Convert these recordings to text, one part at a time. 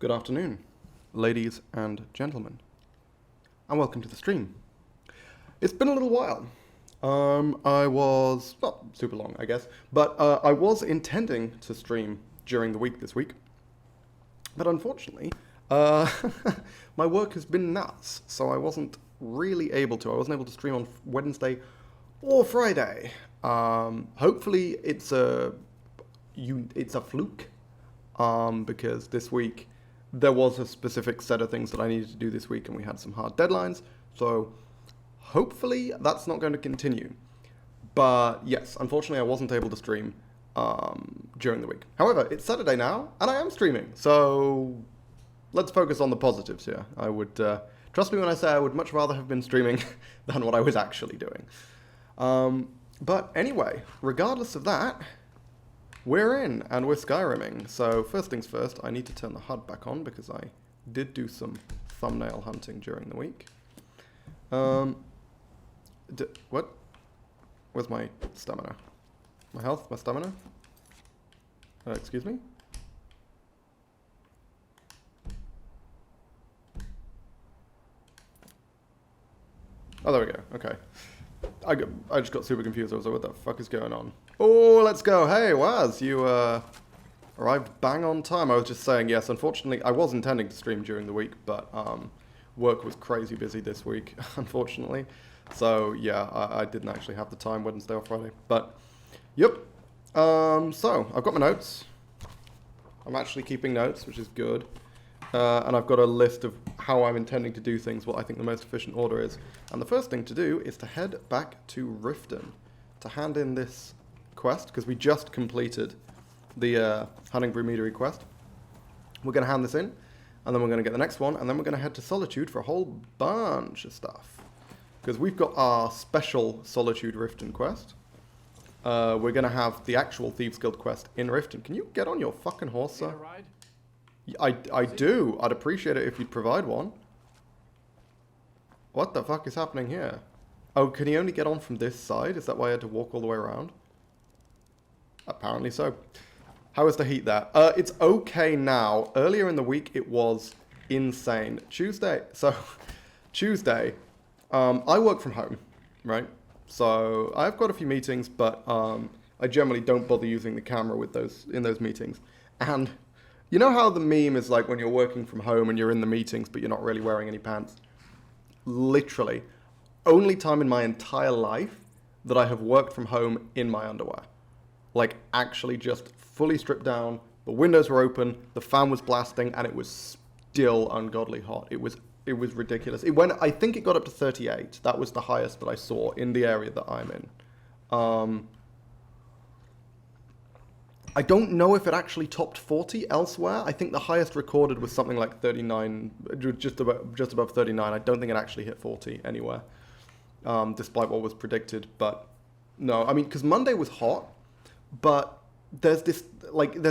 Good afternoon, ladies and gentlemen, and welcome to the stream. It's been a little while. I was, not super long, I guess, but I was intending to stream during the week this week, but unfortunately, my work has been nuts, so I wasn't really able to. I wasn't able to stream on Wednesday or Friday. Hopefully, it's a fluke, because this week there was a specific set of things that I needed to do this week, and we had some hard deadlines, so hopefully that's not going to continue. But yes, unfortunately I wasn't able to stream during the week. However, it's Saturday now, and I am streaming, so let's focus on the positives here. I would, trust me when I say I would much rather have been streaming than what I was actually doing. But anyway, regardless of that, we're in, and we're Skyrimming. So first things first, I need to turn the HUD back on because I did do some thumbnail hunting during the week. What? Where's my stamina? My health? My stamina? Excuse me? Oh, there we go. Okay. I just got super confused. I was like, what the fuck is going on? Oh, let's go. Hey, Waz, you arrived bang on time. I was just saying, yes, unfortunately, I was intending to stream during the week, but work was crazy busy this week, unfortunately. So, yeah, I didn't actually have the time Wednesday or Friday. But, yep. So, I've got my notes. I'm actually keeping notes, which is good. And I've got a list of how I'm intending to do things, what I think the most efficient order is. And the first thing to do is to head back to Riften to hand in this quest, because we just completed the Hunting Brumetery quest. We're going to hand this in, and then we're going to get the next one, and then we're going to head to Solitude for a whole bunch of stuff. Because we've got our special Solitude Riften quest. We're going to have the actual Thieves Guild quest in Riften. Can you get on your fucking horse, sir? I do. I'd appreciate it if you'd provide one. What the fuck is happening here? Oh, can he only get on from this side? Is that why I had to walk all the way around? Apparently so. How is the heat there? It's okay now. Earlier in the week, it was insane. Tuesday, I work from home, right? So I've got a few meetings, but I generally don't bother using the camera in those meetings. And you know how the meme is like when you're working from home and you're in the meetings, but you're not really wearing any pants? Literally, only time in my entire life that I have worked from home in my underwear. Like, actually just fully stripped down, the windows were open, the fan was blasting, and it was still ungodly hot. It was ridiculous. I think it got up to 38. That was the highest that I saw in the area that I'm in. I don't know if it actually topped 40 elsewhere. I think the highest recorded was something like 39, just above 39. I don't think it actually hit 40 anywhere, despite what was predicted. But no, I mean, because Monday was hot, but there's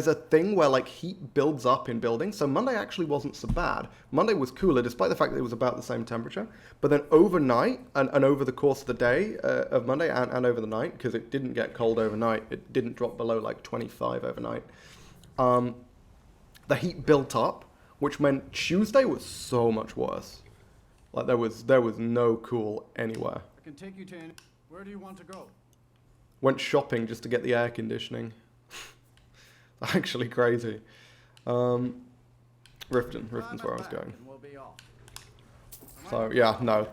a thing where like heat builds up in buildings. So Monday actually wasn't so bad. Monday was cooler, despite the fact that it was about the same temperature. But then overnight and over the course of the day of Monday and over the night, because it didn't get cold overnight, it didn't drop below like 25 overnight. The heat built up, which meant Tuesday was so much worse. Like there was no cool anywhere. I can take you to. Where do you want to go? Went shopping just to get the air conditioning. Actually crazy. Riften's where I was going. So yeah, no,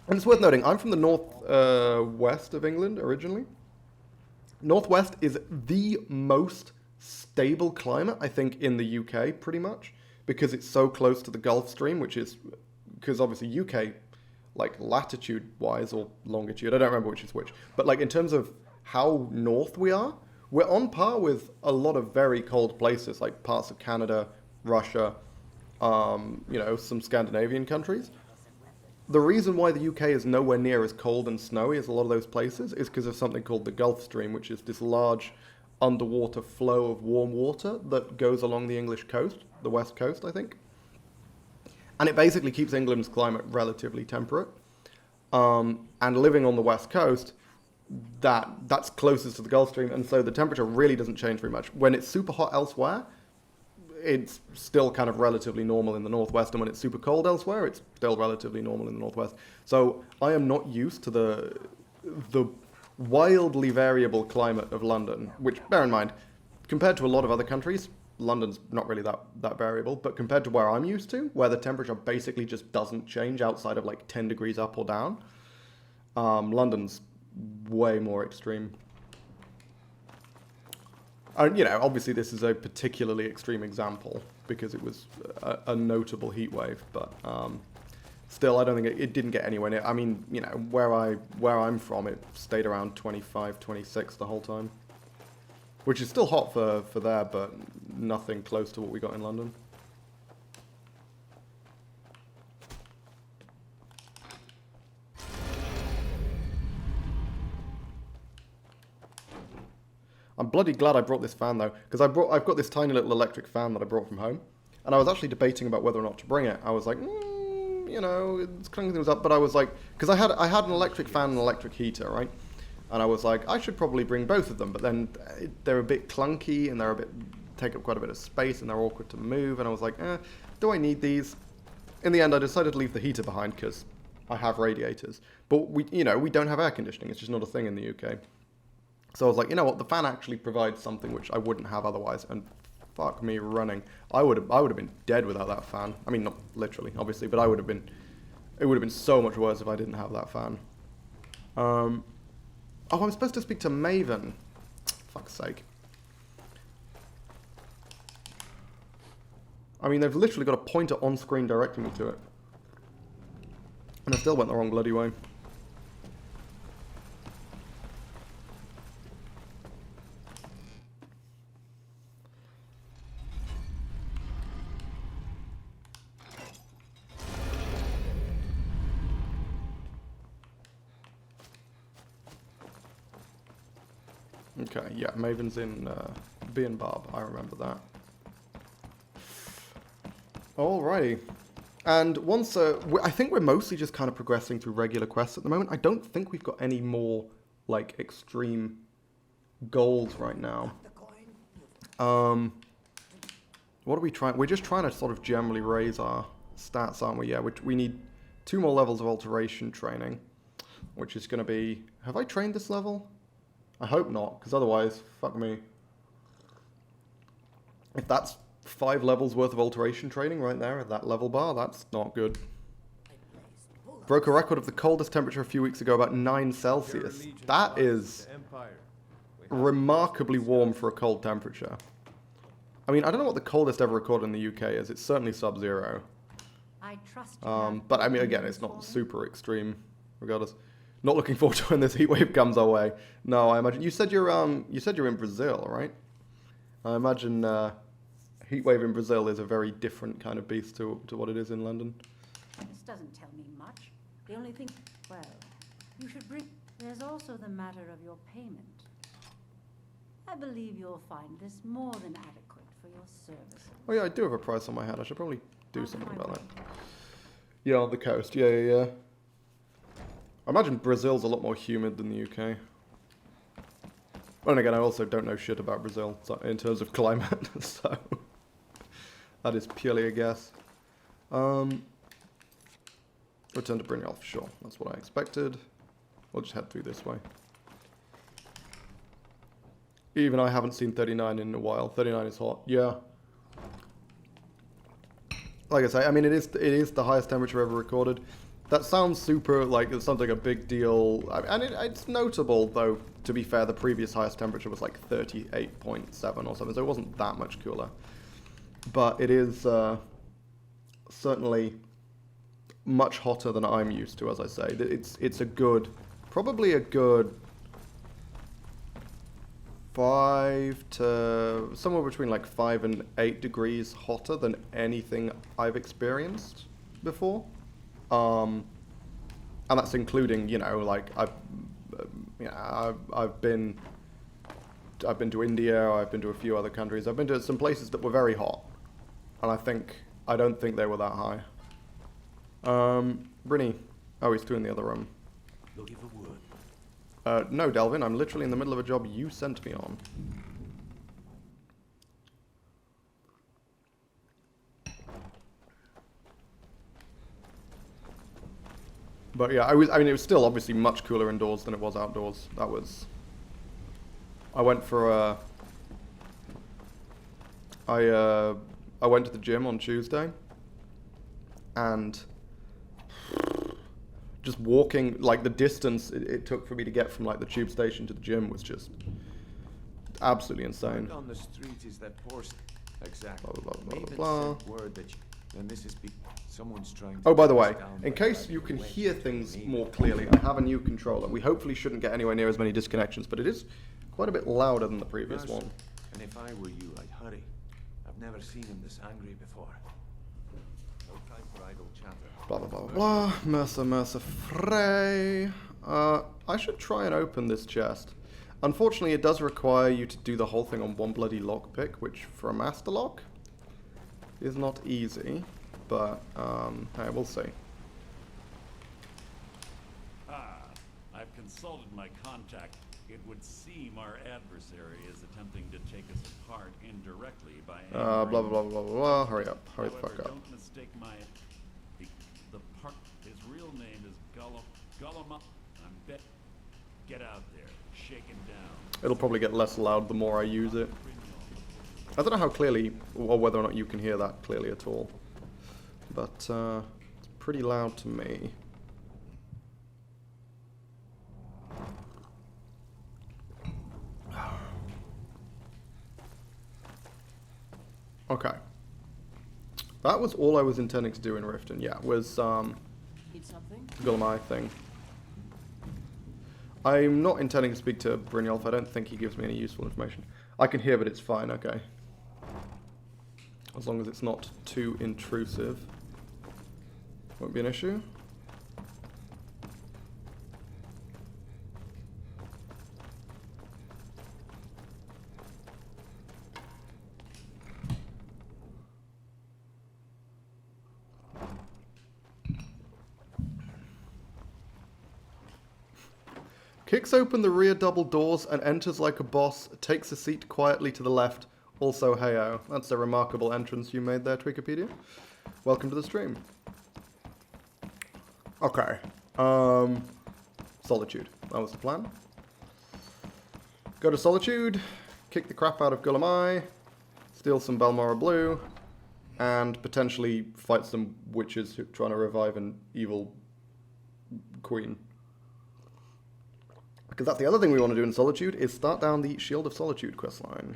and it's worth noting, I'm from the north-west of England originally. Northwest is the most stable climate, I think, in the UK, pretty much, because it's so close to the Gulf Stream, because obviously UK, like latitude-wise or longitude, I don't remember which is which, but like in terms of how north we are, we're on par with a lot of very cold places, like parts of Canada, Russia, some Scandinavian countries. The reason why the UK is nowhere near as cold and snowy as a lot of those places is because of something called the Gulf Stream, which is this large underwater flow of warm water that goes along the English coast, the west coast, I think. And it basically keeps England's climate relatively temperate. And living on the west coast, that's closest to the Gulf Stream, and so the temperature really doesn't change very much. When it's super hot elsewhere, it's still kind of relatively normal in the northwest, and when it's super cold elsewhere, it's still relatively normal in the northwest. So I am not used to the wildly variable climate of London, which, bear in mind, compared to a lot of other countries, London's not really that variable, but compared to where I'm used to, where the temperature basically just doesn't change outside of like 10 degrees up or down, London's way more extreme. And, you know, obviously this is a particularly extreme example because it was a notable heat wave, but still, I don't think it didn't get anywhere near. I mean, you know, where I'm from, it stayed around 25, 26 the whole time, which is still hot for there, but nothing close to what we got in London. I'm bloody glad I brought this fan though, because I've got this tiny little electric fan that I brought from home, and I was actually debating about whether or not to bring it. I was like, you know, it's cleaning things up, but I was like, because I had an electric fan and an electric heater, right? And I was like, I should probably bring both of them, but then they're a bit clunky and take up quite a bit of space and they're awkward to move. And I was like, do I need these? In the end, I decided to leave the heater behind because I have radiators, but we don't have air conditioning. It's just not a thing in the UK. So I was like, you know what? The fan actually provides something which I wouldn't have otherwise. And fuck me running. I would have been dead without that fan. I mean, not literally, obviously, but it would have been so much worse if I didn't have that fan. Oh, I'm supposed to speak to Maven. Fuck's sake. I mean, they've literally got a pointer on screen directing me to it. And I still went the wrong bloody way. Okay, yeah, Maven's in B and Barb. I remember that. Alrighty. And once, I think we're mostly just kind of progressing through regular quests at the moment. I don't think we've got any more, like, extreme goals right now. What are we trying? We're just trying to sort of generally raise our stats, aren't we? Yeah, we need 2 more levels of alteration training, which is going to be... Have I trained this level? I hope not, because otherwise, fuck me. If that's 5 levels worth of alteration training right there at that level bar, that's not good. Broke a record of the coldest temperature a few weeks ago, about 9 Celsius. That is remarkably warm for a cold temperature. I mean, I don't know what the coldest ever recorded in the UK is. It's certainly sub-zero. But I mean, again, it's not super extreme, regardless. Not looking forward to when this heatwave comes our way. No, I imagine you said you're in Brazil, right? I imagine heatwave in Brazil is a very different kind of beast to what it is in London. This doesn't tell me much. The only thing, well, you should bring. There's also the matter of your payment. I believe you'll find this more than adequate for your services. Oh yeah, I do have a price on my head. I should probably do something about that. Yeah, on the coast. Yeah. I imagine Brazil's a lot more humid than the UK. And again, I also don't know shit about Brazil in terms of climate, so that is purely a guess. Return to Brynjolf, sure, that's what I expected. We'll just head through this way. Even I haven't seen 39 in a while. 39 is hot, yeah. Like I say, I mean, it is the highest temperature ever recorded. That sounds super, like, it sounds like a big deal. And it's notable, though, to be fair, the previous highest temperature was like 38.7 or something, so it wasn't that much cooler. But it is certainly much hotter than I'm used to, as I say. It's a good, probably a good 5 to, somewhere between like 5 and 8 degrees hotter than anything I've experienced before. And that's including, you know, like I've been to India, I've been to a few other countries, I've been to some places that were very hot, and I don't think they were that high. Brinny, oh, he's two in the other room. Looking for wood. No, Delvin, I'm literally in the middle of a job you sent me on. But yeah, I mean, it was still obviously much cooler indoors than it was outdoors. That was... I went for a... I went to the gym on Tuesday, and just walking, like the distance it took for me to get from like the tube station to the gym was just absolutely insane. On the street is that poor... Exactly. Blah, blah, blah, Maven blah. sent word that then this is someone's trying to... Oh, by the way, track us down in by case driving you can away. hear things Maven more clearly, I have a new controller. We hopefully shouldn't get anywhere near as many disconnections, but it is quite a bit louder than the previous Mercer, one. And if I were you, I'd hurry. I've never seen him this angry before. No time for idle chatter. Blah, blah, blah, blah. Mercer, Frey. I should try and open this chest. Unfortunately, it does require you to do the whole thing on one bloody lockpick, which for a master lock is not easy, but hey, we'll see. I've consulted my contact. It would seem our adversary is attempting to take us apart indirectly by Blah, blah, blah, blah, blah. Hurry up. Hurry the However, fuck up. don't mistake his real name is Gullama. Get out there, shake him down. It'll probably get less loud the more I use it. I don't know how clearly, or whether or not you can hear that clearly at all. But it's pretty loud to me. Okay. That was all I was intending to do in Riften. Yeah, was Need something? Gulamai thing. I'm not intending to speak to Brynjolf. I don't think he gives me any useful information. I can hear, but it's fine, okay. As long as it's not too intrusive. Won't be an issue. Kicks open the rear double doors and enters like a boss, takes a seat quietly to the left. Also, heyo. That's a remarkable entrance you made there, Wikipedia. Welcome to the stream. Okay. Solitude. That was the plan. Go to Solitude, kick the crap out of Gulamai, steal some Balmora Blue, and potentially fight some witches who are trying to revive an evil queen. Because that's the other thing we want to do in Solitude, is start down the Shield of Solitude questline.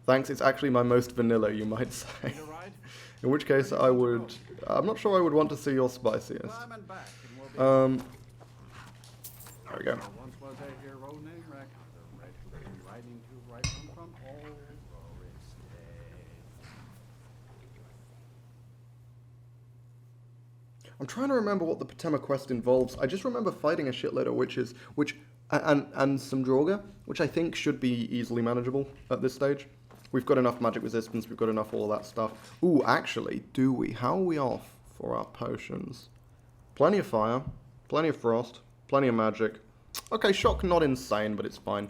Thanks, it's actually my most vanilla, you might say. Need a ride? In which case I would... I'm not sure I would want to see your spiciest. Climb and back, and we'll be... There we go. There once was a hero named Rex, the red who came riding to right from all Rory's day. I'm trying to remember what the Patema quest involves. I just remember fighting a shitload of witches, and some Draugr, which I think should be easily manageable at this stage. We've got enough magic resistance, we've got enough all that stuff. Ooh, actually, do we? How are we off for our potions? Plenty of fire, plenty of frost, plenty of magic. Okay, shock not insane, but it's fine.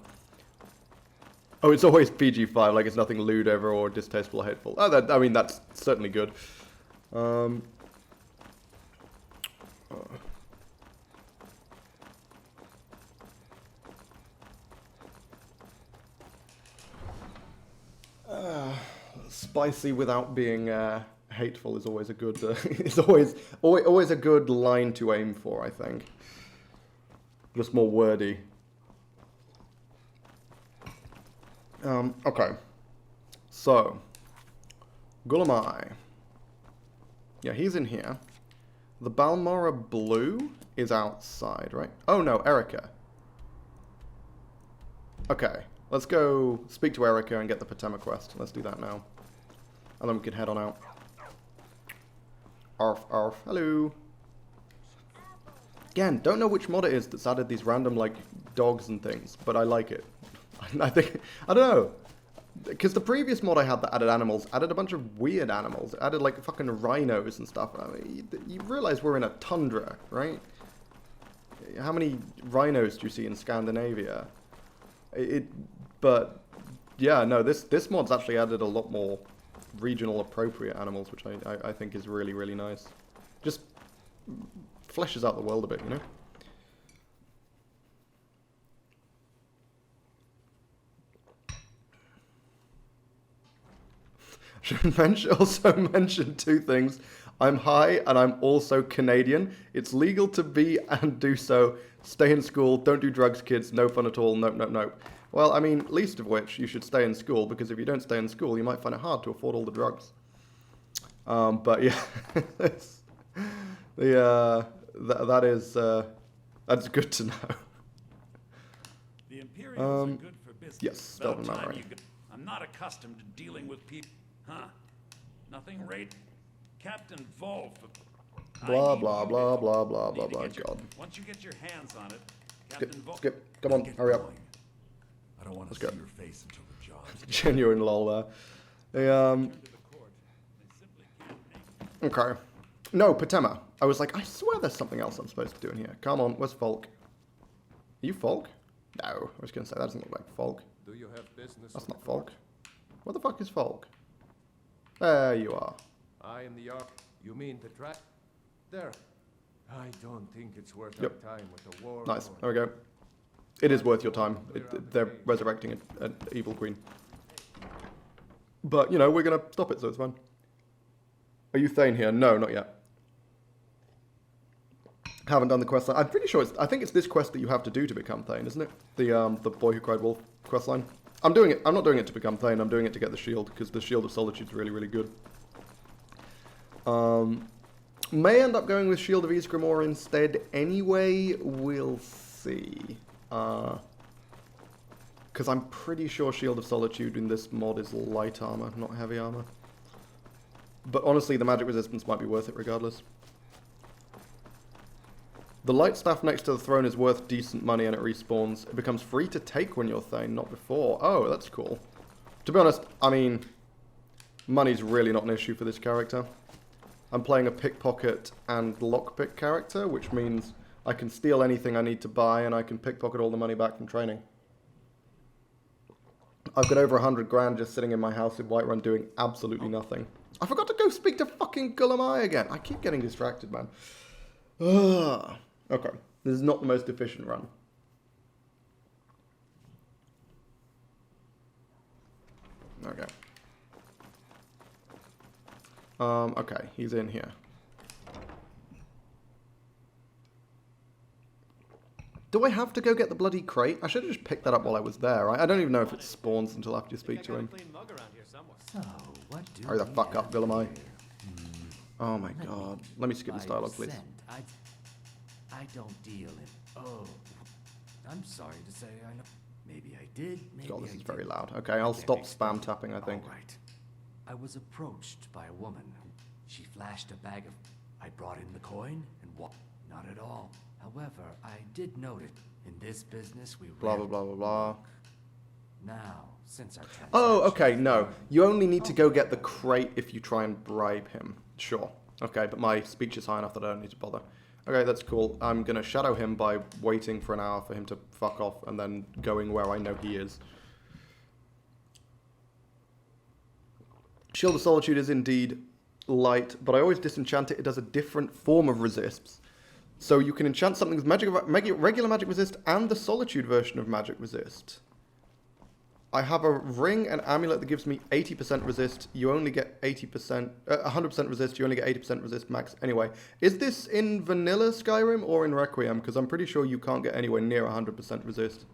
Oh, it's always PG-5, like it's nothing lewd ever or distasteful or hateful. Oh, I mean, that's certainly good. Spicy without being hateful is always a good. It's always a good line to aim for, I think. Just more wordy. Okay. So, Gulamai. Yeah, he's in here. The Balmora Blue is outside, right? Oh no, Erica. Okay, let's go speak to Erica and get the Patema quest. Let's do that now. And then we can head on out. Arf, arf, hello. Again, don't know which mod it is that's added these random, like, dogs and things, but I like it. I think, I don't know. Because the previous mod I had that added animals added a bunch of weird animals. It added, like, fucking rhinos and stuff. I mean, you realize we're in a tundra, right? how many rhinos do you see in Scandinavia? But yeah, no, this mod's actually added a lot more regional appropriate animals, which I think is really, really nice. Just fleshes out the world a bit, you know? Should also mention two things. I'm high and I'm also Canadian. It's legal to be and do so. Stay in school. Don't do drugs, kids. No fun at all. Nope, nope, nope. Well, I mean, least of which, you should stay in school, because if you don't stay in school, you might find it hard to afford all the drugs. But yeah, that's good to know. The Imperials are good for business. Yes, About Delvin time Mallory. I'm not accustomed to dealing with people. Huh? Nothing rate. Captain Wolf. Blah, blah, blah, blah, blah, blah, blah, God. Once you get your hands on it, Skip, Captain Wolf. skip. Come on, hurry up. I don't want to Let's see go. your face until the job's done. Genuine lol there. Return to the court. They simply can't make Okay. No, Patema. I was like, I swear there's something else I'm supposed to be doing here. Come on, where's Folk? Are you Folk? No, I was going to say, that doesn't look like Folk. Do you have business? That's not Folk. Where the fuck is Folk? There you are. I am the yard. You mean the track? There. I don't think it's worth Yep. our time with the war. Nice, or- there we go. It is worth your time. They're resurrecting an evil queen. But, you know, we're going to stop it, so it's fine. Are you Thane here? No, not yet. Haven't done the quest line. I'm pretty sure I think it's this quest that you have to do to become Thane, isn't it? The Boy Who Cried Wolf quest line. I'm doing it. I'm not doing it to become Thane. I'm doing it to get the shield, because the Shield of Solitude is really, really good. May end up going with Shield of Ysgramor instead anyway. We'll see. Because I'm pretty sure Shield of Solitude in this mod is light armor, not heavy armor. But honestly, the magic resistance might be worth it regardless. The light staff next to the throne is worth decent money and it respawns. It becomes free to take when you're Thane, not before. Oh, that's cool. To be honest, I mean, money's really not an issue for this character. I'm playing a pickpocket and lockpick character, which means I can steal anything I need to buy and I can pickpocket all the money back from training. I've got over 100 grand just sitting in my house in Whiterun doing absolutely nothing. I forgot to go speak to fucking Gulamai again. I keep getting distracted, man. Ugh. Okay, this is not the most efficient run. Okay. Okay, he's in here. Do I have to go get the bloody crate? I should have just picked that up while I was there. I don't even know if it spawns until after you speak to him. So, what do Hurry the we fuck have up, Gulamai. here? Oh my god. Let me skip this dialogue, please. 5%. I don't deal in. Oh, I'm sorry to say. I know. Maybe I did. Maybe God, this I is very didn't. loud. Okay, I'll Can't stop explain. spam tapping, I think. All right. I was approached by a woman. She flashed a bag of. I brought in the coin and what? Not at all. However, I did note it. In this business, we Blah, blah, blah, blah, blah. Now, since our Oh, transaction okay, is no. over- You only need to go get the crate if you try and bribe him. Sure. Okay, but my speech is high enough that I don't need to bother. Okay, that's cool. I'm gonna shadow him by waiting for an hour for him to fuck off and then going where I know he is. Shield of Solitude is indeed light, but I always disenchant it. It does a different form of resists. So you can enchant something with regular magic resist and the Solitude version of magic resist. I have a ring and amulet that gives me 80% resist. You only get 80%, 100% resist. You only get 80% resist max. Anyway, is this in vanilla Skyrim or in Requiem? Because I'm pretty sure you can't get anywhere near 100% resist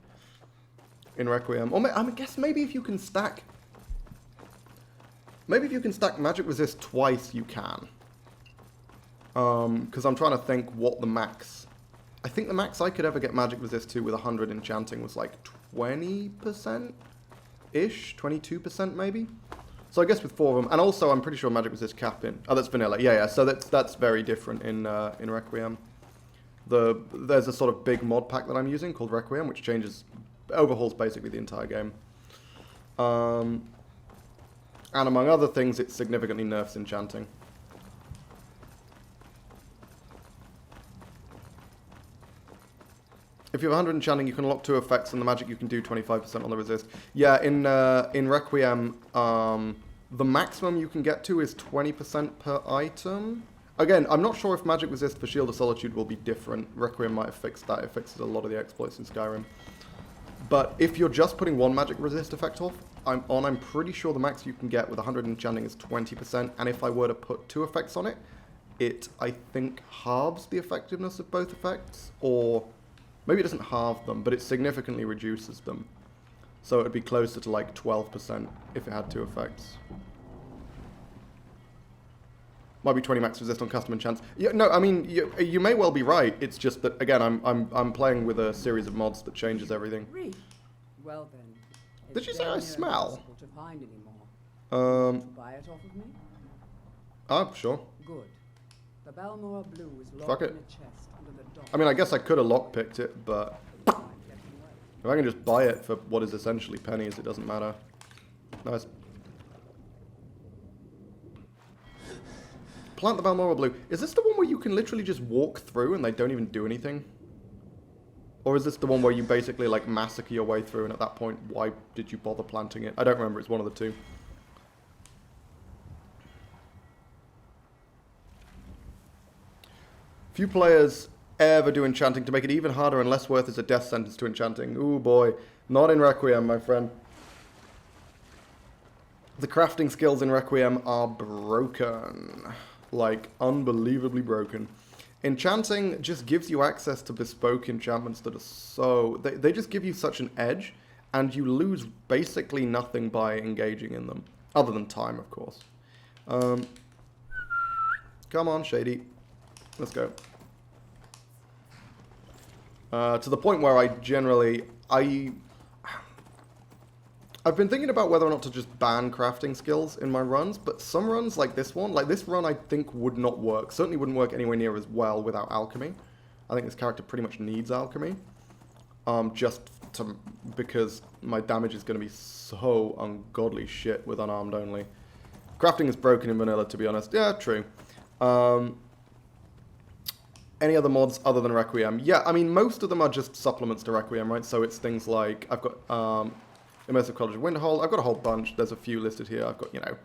in Requiem. Or I guess maybe if you can stack, magic resist twice, you can. Because I'm trying to think what the max. I think the max I could ever get magic resist to with 100 enchanting was like 20%. Ish, 22% maybe. So I guess with 4 of them, and also I'm pretty sure magic resist cap in. Oh, that's vanilla. Yeah. So that's very different in Requiem. There's a sort of big mod pack that I'm using called Requiem, which overhauls basically the entire game. And among other things, it significantly nerfs enchanting. If you have 100 enchanting, you can lock 2 effects, and the magic you can do 25% on the resist. Yeah, in Requiem, the maximum you can get to is 20% per item. Again, I'm not sure if magic resist for Shield of Solitude will be different. Requiem might have fixed that. It fixes a lot of the exploits in Skyrim. But if you're just putting one magic resist effect off, I'm pretty sure the max you can get with 100 enchanting is 20%. And if I were to put 2 effects on it, it, I think, halves the effectiveness of both effects. Or maybe it doesn't halve them, but it significantly reduces them. So it would be closer to like 12% if it had 2 effects. Might be 20 max resist on custom enchants. Yeah, no, I mean, you may well be right. It's just that, again, I'm playing with a series of mods that changes everything. Well then. Did you say I smell? To find anymore. Buy it off of me? Oh, sure. Good. The Balmora Blue is Fuck locked it. in a chest under the dock. I mean, I guess I could have lockpicked it, but if I can just buy it for what is essentially pennies, it doesn't matter. Nice. Plant the Balmoral Blue. Is this the one where you can literally just walk through and they don't even do anything? Or is this the one where you basically like massacre your way through and at that point, why did you bother planting it? I don't remember. It's one of the two. Few players ever do enchanting to make it even harder and less worth is a death sentence to enchanting. Ooh boy. Not in Requiem, my friend. The crafting skills in Requiem are broken. Like, unbelievably broken. Enchanting just gives you access to bespoke enchantments that are so... They just give you such an edge, and you lose basically nothing by engaging in them. Other than time, of course. Come on, Shady. Let's go. To the point where I generally... I've been thinking about whether or not to just ban crafting skills in my runs, but some runs like this one, like this run I think would not work. Certainly wouldn't work anywhere near as well without alchemy. I think this character pretty much needs alchemy. Because my damage is going to be so ungodly shit with unarmed only. Crafting is broken in vanilla, to be honest. Yeah, true. Any other mods other than Requiem? Yeah, I mean, most of them are just supplements to Requiem, right? So it's things like, I've got... Immersive College of Winterhold. I've got a whole bunch. There's a few listed here. I've got, you know,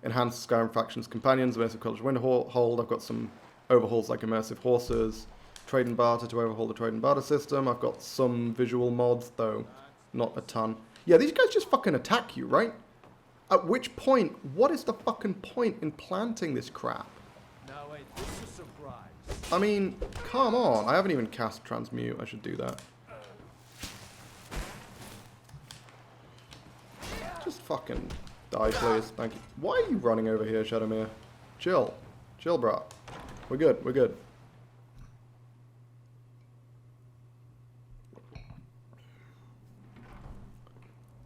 Enhanced Skyrim Factions Companions, Immersive College of Winterhold. I've got some overhauls like Immersive Horses, Trade and Barter to overhaul the Trade and Barter system. I've got some visual mods, though not a ton. Yeah, these guys just fucking attack you, right? At which point, what is the fucking point in planting this crap? Now wait, this is a surprise. I mean, come on. I haven't even cast Transmute. I should do that. Just fucking die, please. Thank you. Why are you running over here, Shadowmere? Chill. Chill, bro. We're good. We're good.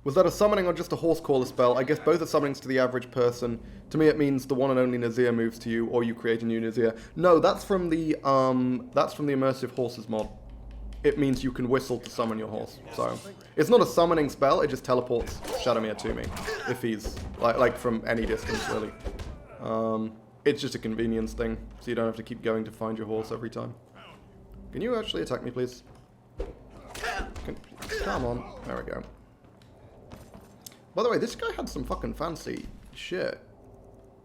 Was that a summoning or just a horse caller spell? I guess both are summonings to the average person. To me, it means the one and only Nazir moves to you, or you create a new Nazir. No, that's from the Immersive Horses mod. It means you can whistle to summon your horse. So it's not a summoning spell, it just teleports Shadowmere to me. If he's like from any distance, really. It's just a convenience thing, so you don't have to keep going to find your horse every time. Can you actually attack me, please? Come on. There we go. By the way, this guy had some fucking fancy shit.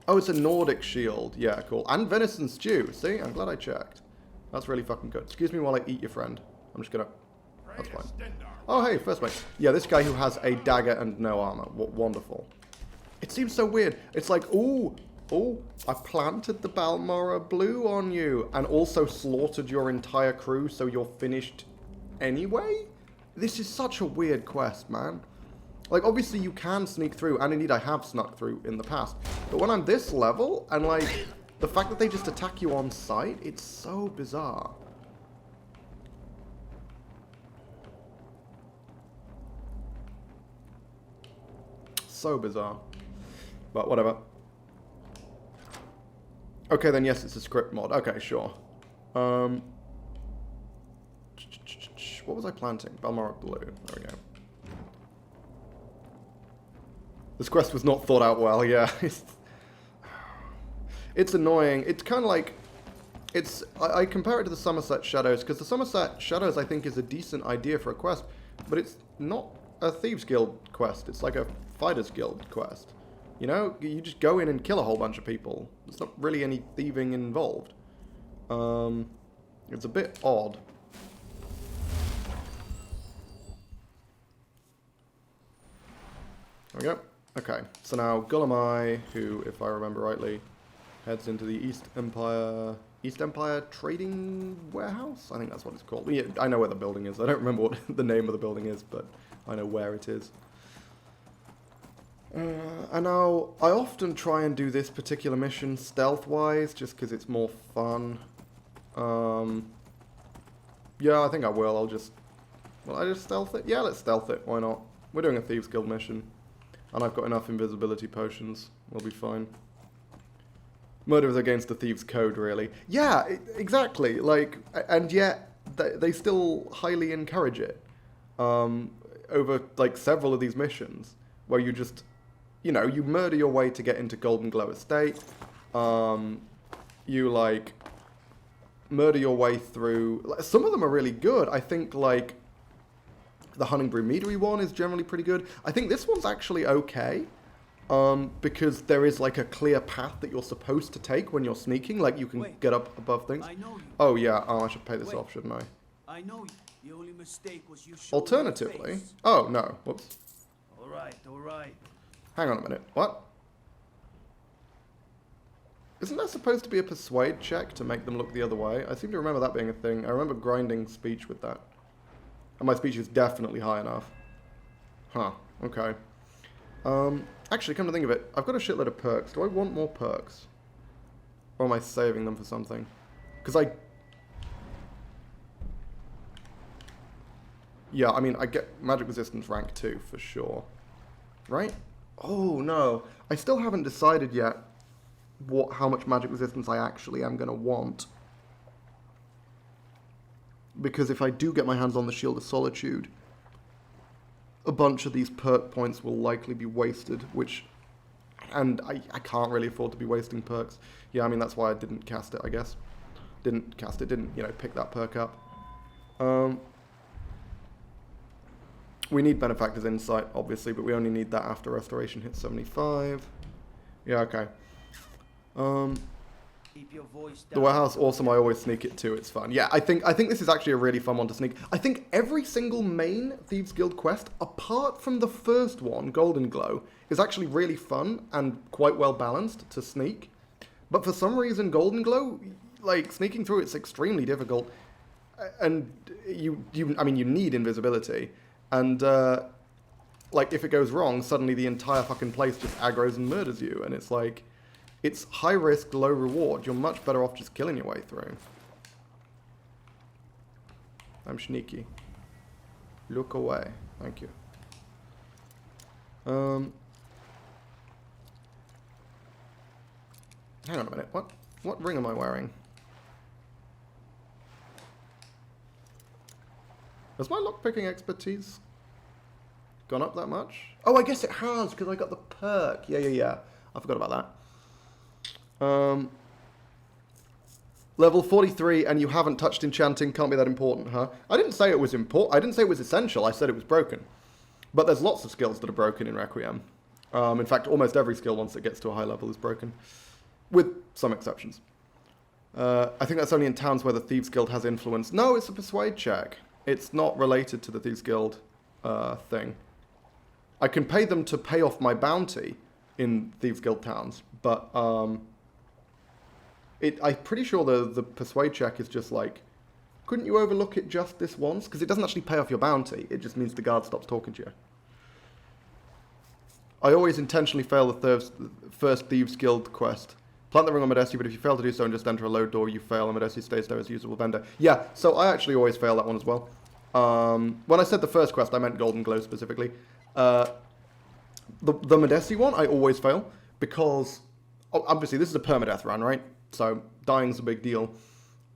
Oh, it's a Nordic shield. Yeah, cool. And venison stew. See? I'm glad I checked. That's really fucking good. Excuse me while I eat your friend. I'm just gonna... That's fine. Oh, hey, first mate. Yeah, this guy who has a dagger and no armor. Wonderful. It seems so weird. It's like, ooh, I planted the Balmora Blue on you and also slaughtered your entire crew so you're finished anyway? This is such a weird quest, man. Like, obviously you can sneak through, and indeed I have snuck through in the past. But when I'm this level, and like, the fact that they just attack you on sight, it's so bizarre. So bizarre. But whatever. Okay, then yes, it's a script mod. Okay, sure. What was I planting? Balmora Blue. There we go. This quest was not thought out well, yeah. It's annoying. It's kind of like... I compare it to the Somerset Shadows, because the Somerset Shadows I think is a decent idea for a quest, but it's not a Thieves Guild quest, it's like a Fighters Guild quest. You know, you just go in and kill a whole bunch of people. There's not really any thieving involved. It's a bit odd. There we go. Okay, so now Gulamai, who, if I remember rightly, heads into the East Empire Trading Warehouse? I think that's what it's called. Yeah, I know where the building is. I don't remember what the name of the building is, but I know where it is. And now, I often try and do this particular mission stealth-wise, just because it's more fun. Yeah, I think I will. Will I just stealth it? Yeah, let's stealth it. Why not? We're doing a Thieves Guild mission. And I've got enough invisibility potions. We'll be fine. Murder is against the Thieves' Code, really. Yeah, exactly. Like, and yet, they still highly encourage it. Over, like, several of these missions, where you just, you know, you murder your way to get into Golden Glow Estate. You, like, murder your way through... Some of them are really good. I think, like, the Hunting Brew Meadery one is generally pretty good. I think this one's actually okay. Because there is, like, a clear path that you're supposed to take when you're sneaking. Like, you can get up above things. I know you. Oh, yeah. Oh, I should pay this off, shouldn't I? I know you. The only mistake was you showed Alternatively... your face. Oh, no. Whoops. All right, all right. Hang on a minute. What? Isn't there supposed to be a persuade check to make them look the other way? I seem to remember that being a thing. I remember grinding speech with that. And my speech is definitely high enough. Huh. Okay. Actually, come to think of it, I've got a shitload of perks. Do I want more perks? Or am I saving them for something? Because yeah, I mean, I get magic resistance rank 2 for sure. Right? Oh, no. I still haven't decided yet how much magic resistance I actually am going to want. Because if I do get my hands on the Shield of Solitude, a bunch of these perk points will likely be wasted, and I can't really afford to be wasting perks. Yeah, I mean, that's why I didn't cast it, I guess. Didn't, you know, pick that perk up. We need Benefactor's Insight, obviously, but we only need that after Restoration hits 75. Yeah, okay. Keep your voice down. The warehouse, awesome. I always sneak it too. It's fun. Yeah, I think this is actually a really fun one to sneak. I think every single main Thieves Guild quest, apart from the first one, Golden Glow, is actually really fun and quite well balanced to sneak. But for some reason, Golden Glow, like, sneaking through it's extremely difficult. And I mean, you need invisibility. And, like, if it goes wrong, suddenly the entire fucking place just aggroes and murders you. And it's like, it's high risk, low reward. You're much better off just killing your way through. I'm sneaky. Look away. Thank you. Hang on a minute. What ring am I wearing? Has my lockpicking expertise gone up that much? Oh, I guess it has, because I got the perk. Yeah. I forgot about that. Level 43, and you haven't touched enchanting. Can't be that important, huh? I didn't say it was important. I didn't say it was essential. I said it was broken. But there's lots of skills that are broken in Requiem. In fact, almost every skill once it gets to a high level is broken, with some exceptions. I think that's only in towns where the Thieves Guild has influence. No, it's a persuade check. It's not related to the Thieves Guild thing. I can pay them to pay off my bounty in Thieves Guild towns, but I'm pretty sure the persuade check is just like, couldn't you overlook it just this once? Because it doesn't actually pay off your bounty. It just means the guard stops talking to you. I always intentionally fail the first Thieves Guild quest. Plant the ring on Modesty, but if you fail to do so and just enter a load door, you fail, and Modesty stays there as a usable vendor. Yeah, so I actually always fail that one as well. When I said the first quest, I meant Golden Glow specifically. The Modesty one, I always fail, because obviously this is a permadeath run, right? So dying's a big deal.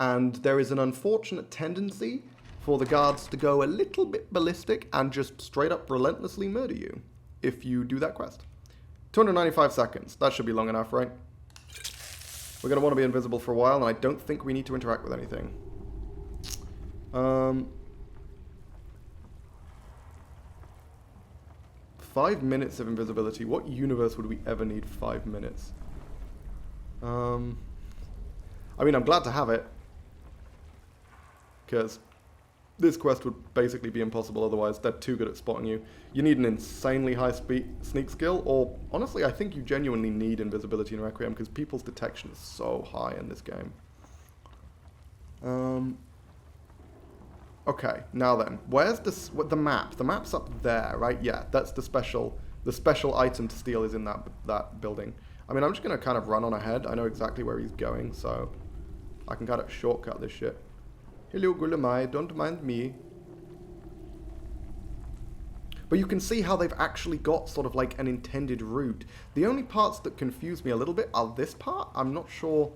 And there is an unfortunate tendency for the guards to go a little bit ballistic and just straight up relentlessly murder you if you do that quest. 295 seconds. That should be long enough, right? We're going to want to be invisible for a while, and I don't think we need to interact with anything. 5 minutes of invisibility. What universe would we ever need 5 minutes? I mean, I'm glad to have it, because this quest would basically be impossible otherwise. They're too good at spotting you. You need an insanely high sneak skill, or honestly, I think you genuinely need invisibility in Requiem, because people's detection is so high in this game. Okay, now then, where's the map? The map's up there, right? Yeah, that's the special item to steal is in that building. I mean, I'm just going to kind of run on ahead. I know exactly where he's going, so I can kind of shortcut this shit. Hello, Gulamai, don't mind me. But you can see how they've actually got sort of like an intended route. The only parts that confuse me a little bit are this part. I'm not sure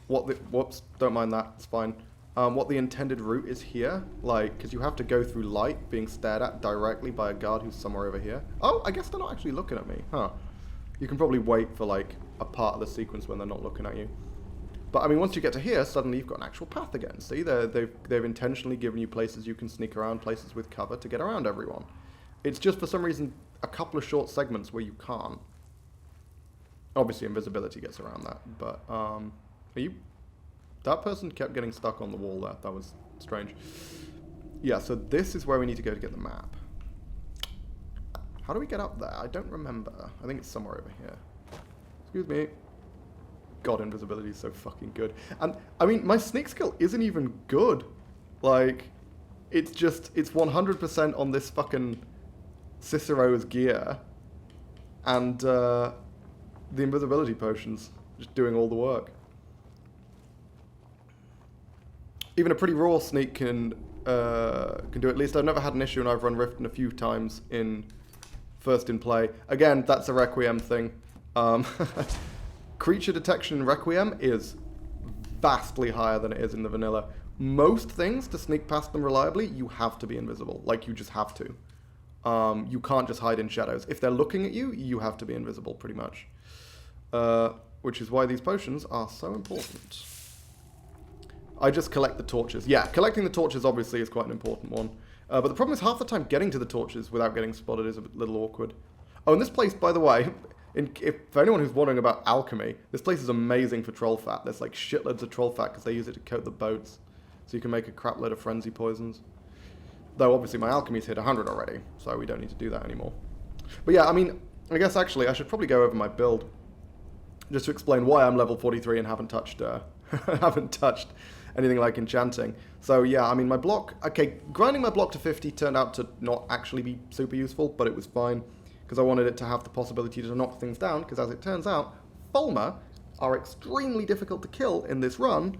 what the... Whoops, don't mind that, it's fine. What the intended route is here, like, because you have to go through light being stared at directly by a guard who's somewhere over here. Oh, I guess they're not actually looking at me, huh? You can probably wait for, like, a part of the sequence when they're not looking at you. But, I mean, once you get to here, suddenly you've got an actual path again. See, they've intentionally given you places you can sneak around, places with cover to get around everyone. It's just, for some reason, a couple of short segments where you can't. Obviously, invisibility gets around that, but, are you... That person kept getting stuck on the wall there. That was strange. Yeah, so this is where we need to go to get the map. How do we get up there? I don't remember. I think it's somewhere over here. Excuse me. God, invisibility is so fucking good. And, I mean, my sneak skill isn't even good. Like, it's just, it's 100% on this fucking Cicero's gear. And, the invisibility potions just doing all the work. Even a pretty raw sneak can do at least. I've never had an issue, and I've run Riften a few times first in play. Again, that's a Requiem thing. Creature detection in Requiem is vastly higher than it is in the vanilla. Most things, to sneak past them reliably, you have to be invisible. Like, you just have to. You can't just hide in shadows. If they're looking at you, you have to be invisible, pretty much. Which is why these potions are so important. I just collect the torches. Yeah, collecting the torches obviously is quite an important one. But the problem is half the time getting to the torches without getting spotted is a little awkward. Oh, and this place, by the way, for anyone who's wondering about alchemy, this place is amazing for troll fat. There's like shitloads of troll fat because they use it to coat the boats. So you can make a crap load of frenzy poisons. Though obviously my alchemy's hit 100 already, so we don't need to do that anymore. But yeah, I mean, I guess actually I should probably go over my build. Just to explain why I'm level 43 and haven't touched anything like enchanting. So yeah, I mean my block, okay, grinding my block to 50 turned out to not actually be super useful, but it was fine, because I wanted it to have the possibility to knock things down, because as it turns out, Fulma are extremely difficult to kill in this run,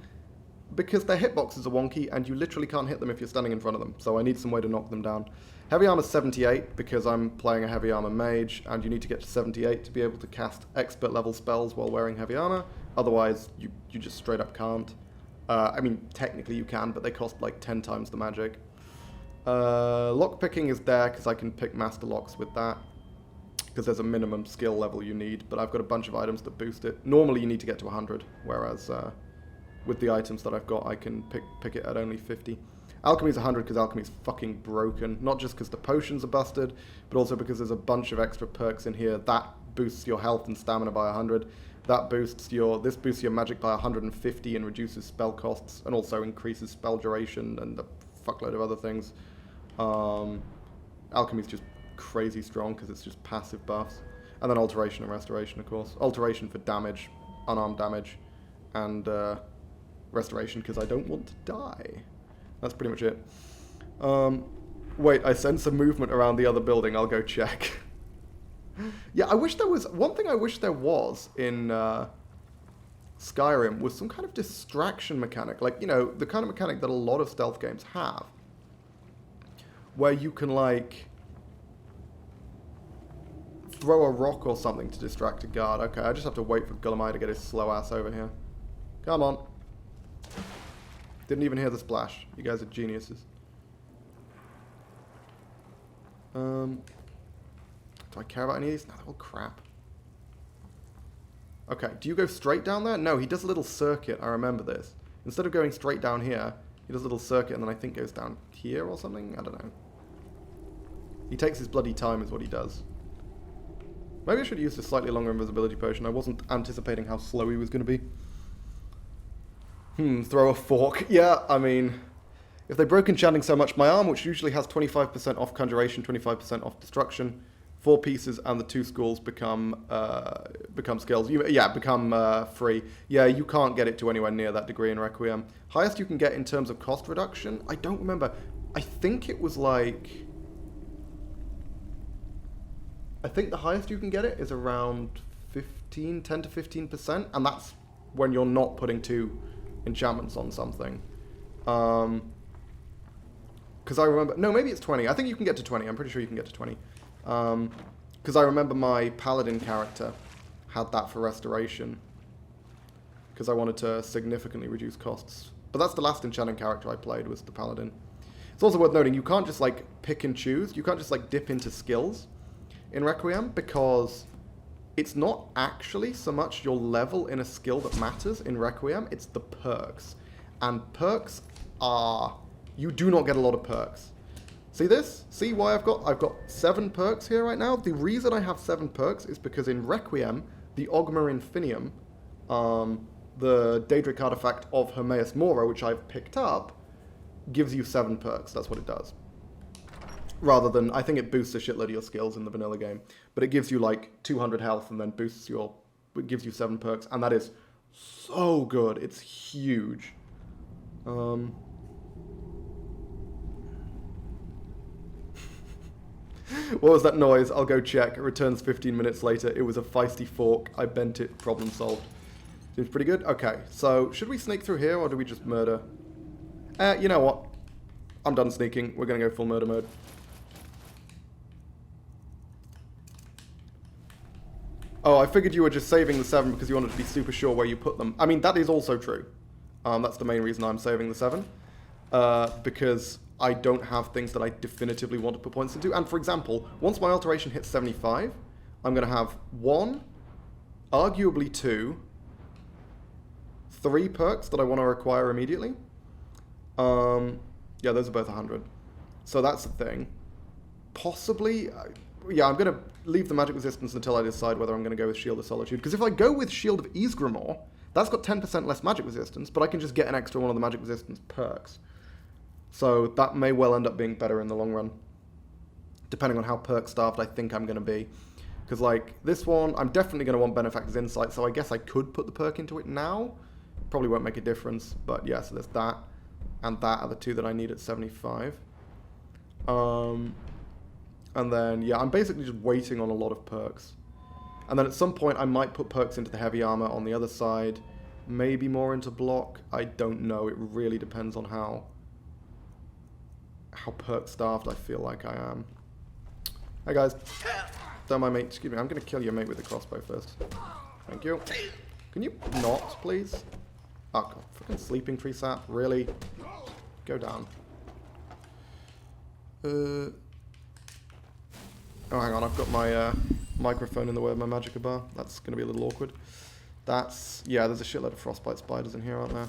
because their hitboxes are wonky, and you literally can't hit them if you're standing in front of them, so I need some way to knock them down. Heavy armor's 78, because I'm playing a heavy armor mage, and you need to get to 78 to be able to cast expert level spells while wearing heavy armor, otherwise you just straight up can't. I mean, technically you can, but they cost like 10 times the magic. Lockpicking is there because I can pick master locks with that, because there's a minimum skill level you need, but I've got a bunch of items that boost it. Normally you need to get to 100, whereas with the items that I've got, I can pick it at only 50. Alchemy's 100 because alchemy's fucking broken, not just because the potions are busted, but also because there's a bunch of extra perks in here. That boosts your health and stamina by 100. That boosts this boosts your magic by 150 and reduces spell costs, and also increases spell duration and a fuckload of other things. Alchemy's just crazy strong because it's just passive buffs. And then alteration and restoration, of course. Alteration for damage, unarmed damage, and restoration because I don't want to die. That's pretty much it. Wait, I sense some movement around the other building. I'll go check. Yeah, I wish there was... One thing I wish there was in Skyrim was some kind of distraction mechanic. Like, you know, the kind of mechanic that a lot of stealth games have. Where you can, like... throw a rock or something to distract a guard. Okay, I just have to wait for Gulamai to get his slow ass over here. Come on. Didn't even hear the splash. You guys are geniuses. Do I care about any of these? No, they're all crap. Okay, do you go straight down there? No, he does a little circuit. I remember this. Instead of going straight down here, he does a little circuit and then I think goes down here or something? I don't know. He takes his bloody time is what he does. Maybe I should use a slightly longer invisibility potion. I wasn't anticipating how slow he was going to be. Throw a fork. Yeah, I mean, if they broke enchanting so much, my arm, which usually has 25% off conjuration, 25% off destruction, 4 pieces and the 2 schools become skills. Become free. Yeah, you can't get it to anywhere near that degree in Requiem. Highest you can get in terms of cost reduction, I don't remember. I think it was like... I think the highest you can get it is around 10 to 15%, and that's when you're not putting 2 enchantments on something. Because I remember... No, maybe it's 20. I think you can get to 20. I'm pretty sure you can get to 20. Because I remember my paladin character had that for restoration. Because I wanted to significantly reduce costs. But that's the last enchanting character I played, was the paladin. It's also worth noting, you can't just like pick and choose. You can't just like dip into skills in Requiem, because it's not actually so much your level in a skill that matters in Requiem, it's the perks. And perks are... You do not get a lot of perks. See this? See why I've got 7 perks here right now? The reason I have 7 perks is because in Requiem, the Ogma Infinium, the Daedric artifact of Hermaeus Mora, which I've picked up, gives you 7 perks. That's what it does. Rather than, I think it boosts a shitload of your skills in the vanilla game. But it gives you like 200 health and then boosts your... It gives you 7 perks. And that is so good. It's huge. What was that noise? I'll go check. It returns 15 minutes later. It was a feisty fork. I bent it. Problem solved. Seems pretty good. Okay, so should we sneak through here or do we just murder? You know what? I'm done sneaking. We're going to go full murder mode. Oh, I figured you were just saving the 7 because you wanted to be super sure where you put them. I mean, that is also true. That's the main reason I'm saving the 7. Because I don't have things that I definitively want to put points into. And for example, once my alteration hits 75, I'm going to have 1, arguably 2, 3 perks that I want to acquire immediately. Yeah, those are both 100. So that's the thing. Possibly... yeah, I'm going to leave the magic resistance until I decide whether I'm going to go with Shield of Solitude. Because if I go with Shield of Ysgramor, that's got 10% less magic resistance, but I can just get an extra one of the magic resistance perks. So that may well end up being better in the long run. Depending on how perk-starved I think I'm going to be. Because, like, this one, I'm definitely going to want Benefactor's Insight, so I guess I could put the perk into it now. Probably won't make a difference, but yeah, so there's that. And that are the 2 that I need at 75. And then, yeah, I'm basically just waiting on a lot of perks. And then at some point, I might put perks into the heavy armor on the other side. Maybe more into block. I don't know. It really depends on how perk-starved I feel like I am. Hey, guys. Don't mind, mate. Excuse me. I'm going to kill your mate with the crossbow first. Thank you. Can you not, please? Oh, God. Fucking sleeping tree sap. Really? Go down. Oh, hang on, I've got my microphone in the way of my magicka bar. That's going to be a little awkward. That's... yeah, there's a shitload of frostbite spiders in here, aren't there?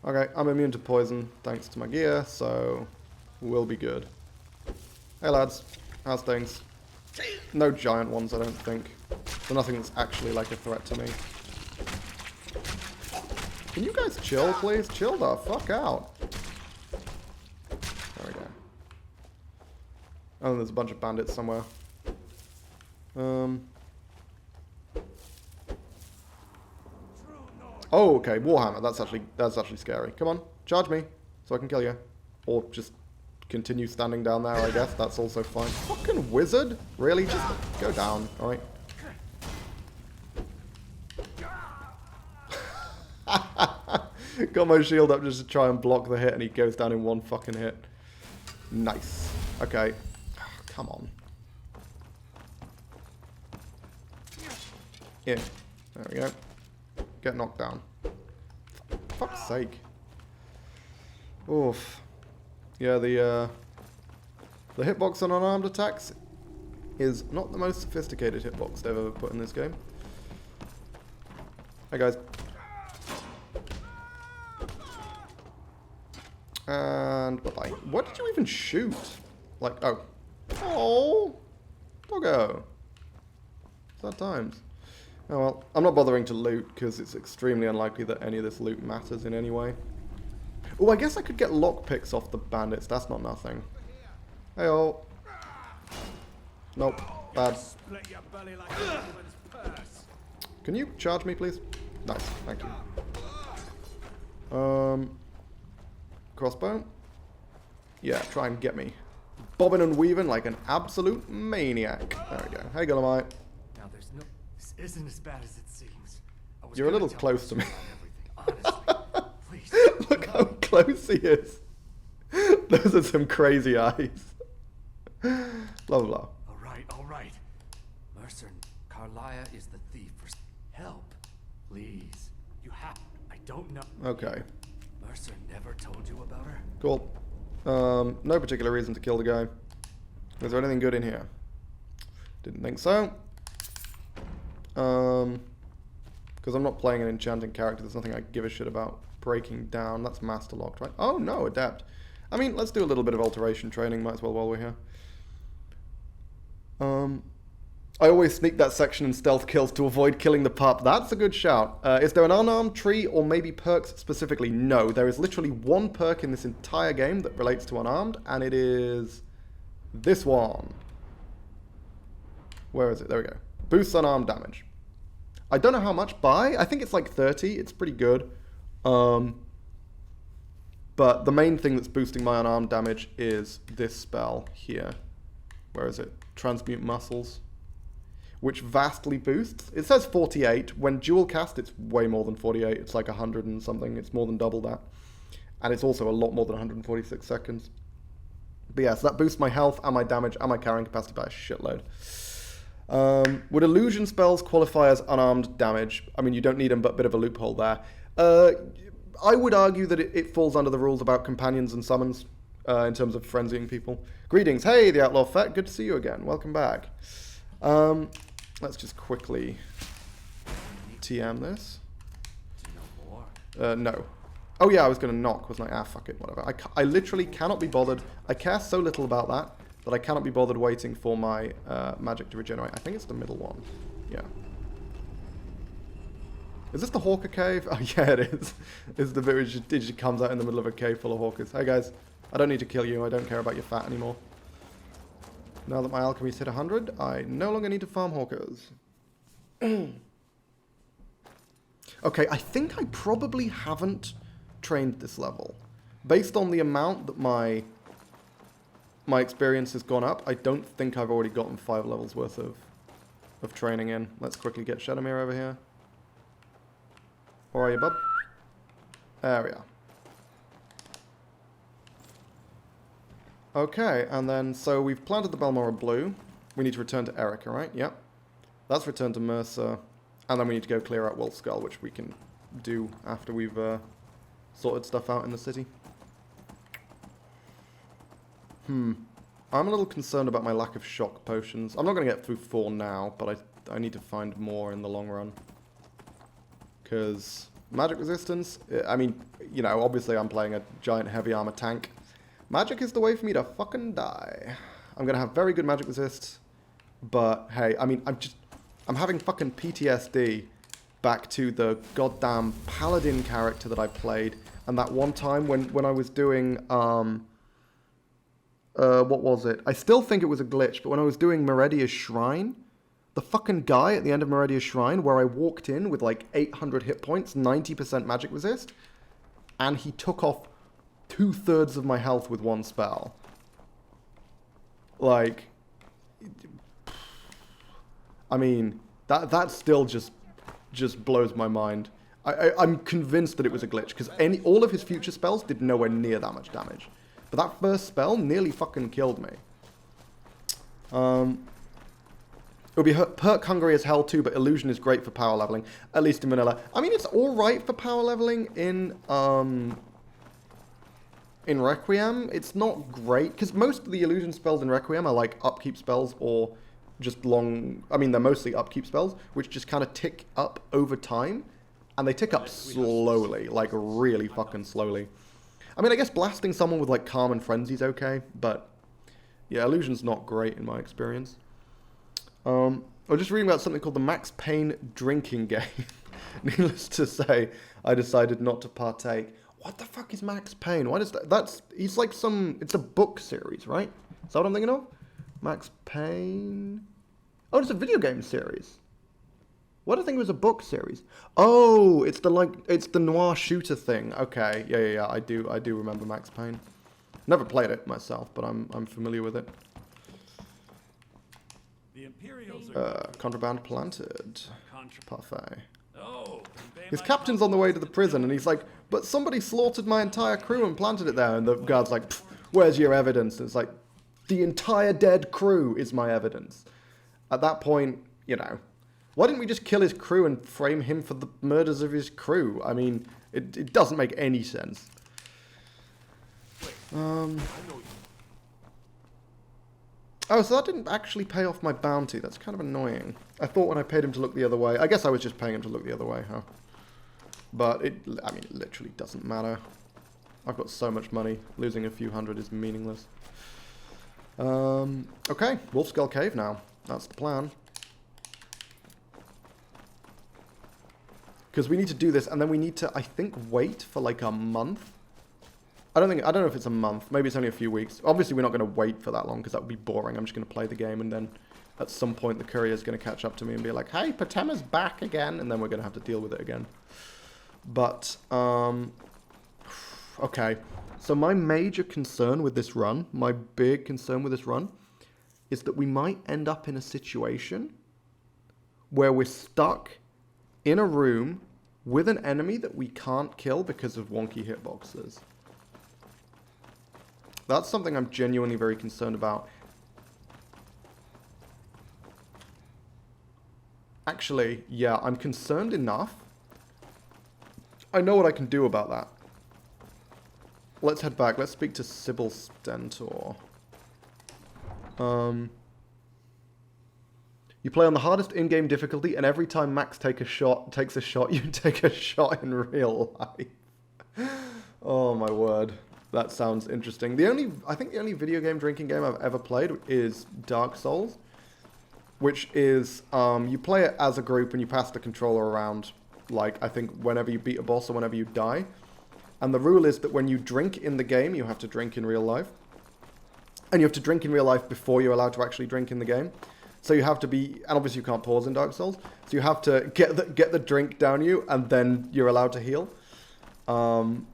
Okay, I'm immune to poison thanks to my gear, so we'll be good. Hey lads, how's things? No giant ones, I don't think. So nothing that's actually like a threat to me. Can you guys chill, please? Chill the fuck out. There we go. Oh, there's a bunch of bandits somewhere. Oh, okay, Warhammer. That's actually scary. Come on, charge me, so I can kill you, or just continue standing down there. I guess that's also fine. Fucking wizard, really? Just go down. All right. Got my shield up just to try and block the hit, and he goes down in 1 fucking hit. Nice. Okay. Come on. In. There we go. Get knocked down. For fuck's sake. Oof. Yeah, the hitbox on unarmed attacks is not the most sophisticated hitbox they've ever put in this game. Hey guys. And bye-bye. What did you even shoot? Like, oh. Oh! Doggo! Sad times. Oh well, I'm not bothering to loot because it's extremely unlikely that any of this loot matters in any way. Oh, I guess I could get lockpicks off the bandits. That's not nothing. Hey-oh. Nope. Bad. Split your belly like a woman's purse. Can you charge me, please? Nice. Thank you. Crossbow? Yeah, try and get me. Bobbing and weaving like an absolute maniac. There we go. Hey, Guillemite. Now there's no... This isn't as bad as it seems. I was You're a gonna little tell close to me. everything, honestly. Please. Look how close he is. Those are some crazy eyes. Blah, blah, blah. All right. Mercer, Carlia is the thief for... Help. Please. You have... I don't know. Okay. Mercer never told you about her? Cool. No particular reason to kill the guy. Is there anything good in here? Didn't think so. Because I'm not playing an enchanting character, there's nothing I give a shit about breaking down. That's master locked, right? Oh no, adept. I mean, let's do a little bit of alteration training, might as well while we're here. I always sneak that section in stealth kills to avoid killing the pup. That's a good shout. Is there an unarmed tree or maybe perks specifically? No, there is literally one perk in this entire game that relates to unarmed, and it is this one. Where is it? There we go. Boosts unarmed damage. I don't know how much by. I think it's like 30. It's pretty good. But the main thing that's boosting my unarmed damage is this spell here. Where is it? Transmute Muscles. Which vastly boosts. It says 48. When dual cast, it's way more than 48. It's like 100 and something. It's more than double that. And it's also a lot more than 146 seconds. But yeah, so that boosts my health and my damage and my carrying capacity by a shitload. Would illusion spells qualify as unarmed damage? I mean, you don't need them, but a bit of a loophole there. I would argue that it falls under the rules about companions and summons in terms of frenzying people. Greetings. Hey, the Outlaw Fett. Good to see you again. Welcome back. Let's just quickly TM this. Do you know more? No. Oh yeah, I was going to knock, wasn't I? Ah, fuck it, whatever. I literally cannot be bothered. I care so little about that I cannot be bothered waiting for my magic to regenerate. I think it's the middle one. Yeah. Is this the Hawker Cave? Oh yeah, it is. It's the bit where it just comes out in the middle of a cave full of hawkers. Hey guys, I don't need to kill you. I don't care about your fat anymore. Now that my alchemy's hit 100, I no longer need to farm hawkers. Okay, I think I probably haven't trained this level. Based on the amount that my experience has gone up, I don't think I've already gotten 5 levels worth of training in. Let's quickly get Shadowmere over here. Where are you, bub? There we are. Okay, and then, so we've planted the Balmora Blue. We need to return to Erica, right? Yep. That's returned to Mercer. And then we need to go clear out Wolf Skull, which we can do after we've sorted stuff out in the city. I'm a little concerned about my lack of shock potions. I'm not going to get through 4 now, but I need to find more in the long run. Because magic resistance, I mean, you know, obviously I'm playing a giant heavy armor tank. Magic is the way for me to fucking die. I'm going to have very good magic resist, but hey, I mean, I'm having fucking PTSD back to the goddamn paladin character that I played, and that one time when I was doing, what was it? I still think it was a glitch, but when I was doing Meredia's Shrine, the fucking guy at the end of Meredia's Shrine, where I walked in with like 800 hit points, 90% magic resist, and he took off 2/3 of my health with one spell. Like, I mean, that still just blows my mind. I'm convinced that it was a glitch, because all of his future spells did nowhere near that much damage. But that first spell nearly fucking killed me. It'll be perk hungry as hell too, but illusion is great for power leveling, at least in vanilla. I mean, it's alright for power leveling in Requiem. It's not great, because most of the illusion spells in Requiem are like upkeep spells or just long... I mean, they're mostly upkeep spells, which just kind of tick up over time. And they tick up slowly, like really fucking slowly. I mean, I guess blasting someone with like calm and frenzy's okay, but yeah, illusion's not great in my experience. I was just reading about something called the Max Payne drinking game. Needless to say, I decided not to partake. What the fuck is Max Payne? Why does he's like it's a book series, right? Is that what I'm thinking of? Max Payne? Oh, it's a video game series. What did I think it was a book series? Oh, it's the noir shooter thing. Okay, yeah. I do remember Max Payne. Never played it myself, but I'm familiar with it. The Imperials are Contraband planted. Parfait. Oh, His captain's on the way to the prison, and he's like, but somebody slaughtered my entire crew and planted it there. And the guard's like, where's your evidence? And it's like, the entire dead crew is my evidence. At that point, you know, why didn't we just kill his crew and frame him for the murders of his crew? I mean, it doesn't make any sense. Oh, so that didn't actually pay off my bounty. That's kind of annoying. I thought when I paid him to look the other way. I guess I was just paying him to look the other way, huh? But it literally doesn't matter. I've got so much money. Losing a few hundred is meaningless. Okay, Wolf Skull Cave now. That's the plan. Because we need to do this, and then we need to, I think, wait for like a month. I don't know if it's a month. Maybe it's only a few weeks. Obviously, we're not going to wait for that long, because that would be boring. I'm just going to play the game, and then at some point, the courier's going to catch up to me and be like, hey, Patema's back again, and then we're going to have to deal with it again. But, okay. So my major concern with this run, my big concern with this run, is that we might end up in a situation where we're stuck in a room with an enemy that we can't kill because of wonky hitboxes. That's something I'm genuinely very concerned about. Actually, yeah, I'm concerned enough. I know what I can do about that. Let's head back. Let's speak to Sybil Stentor. You play on the hardest in-game difficulty, and every time Max takes a shot, you take a shot in real life. Oh my word. That sounds interesting. I think the only video game drinking game I've ever played is Dark Souls, which is, you play it as a group and you pass the controller around, like, I think whenever you beat a boss or whenever you die. And the rule is that when you drink in the game, you have to drink in real life. And you have to drink in real life before you're allowed to actually drink in the game. So you have to be, and obviously you can't pause in Dark Souls, so you have to get the drink down you, and then you're allowed to heal. And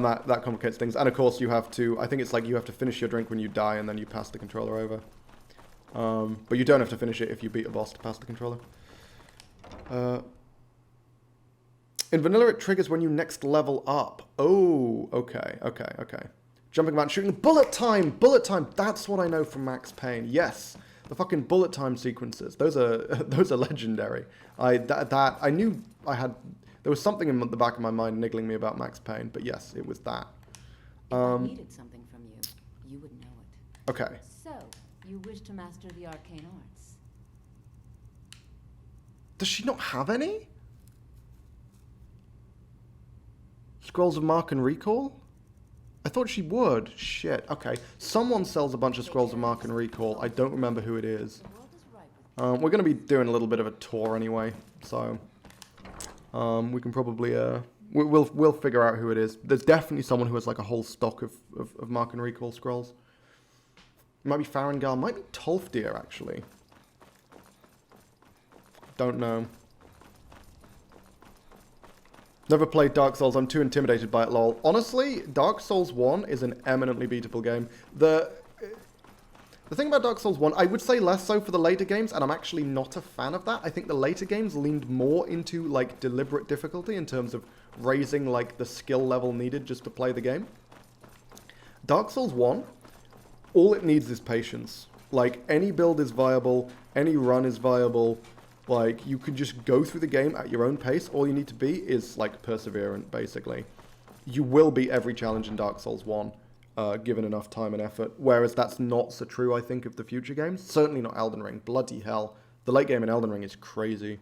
that complicates things. And of course you have to, I think it's like you have to finish your drink when you die, and then you pass the controller over. But you don't have to finish it if you beat a boss to pass the controller. In vanilla it triggers when you next level up. Oh, okay. Jumping about, shooting, bullet time, that's what I know from Max Payne, yes. The fucking bullet time sequences, those are legendary. I knew there was something in the back of my mind niggling me about Max Payne, but yes, it was that. If I needed something from you, you would know it. Okay. So, you wish to master the arcane arts? Does she not have any? Scrolls of Mark and Recall? I thought she would. Shit. Okay. Someone sells a bunch of Scrolls of Mark and Recall. I don't remember who it is. We're going to be doing a little bit of a tour anyway, so we can probably we'll figure out who it is. There's definitely someone who has like a whole stock of Mark and Recall scrolls. It might be Farengar, might be Tolfdir actually. Don't know. Never played Dark Souls, I'm too intimidated by it, lol. Honestly, Dark Souls 1 is an eminently beatable game. The thing about Dark Souls 1, I would say less so for the later games, and I'm actually not a fan of that. I think the later games leaned more into, like, deliberate difficulty in terms of raising, like, the skill level needed just to play the game. Dark Souls 1, all it needs is patience. Like, any build is viable, any run is viable. Like, you can just go through the game at your own pace. All you need to be is, like, perseverant, basically. You will beat every challenge in Dark Souls 1, given enough time and effort. Whereas that's not so true, I think, of the future games. Certainly not Elden Ring. Bloody hell. The late game in Elden Ring is crazy.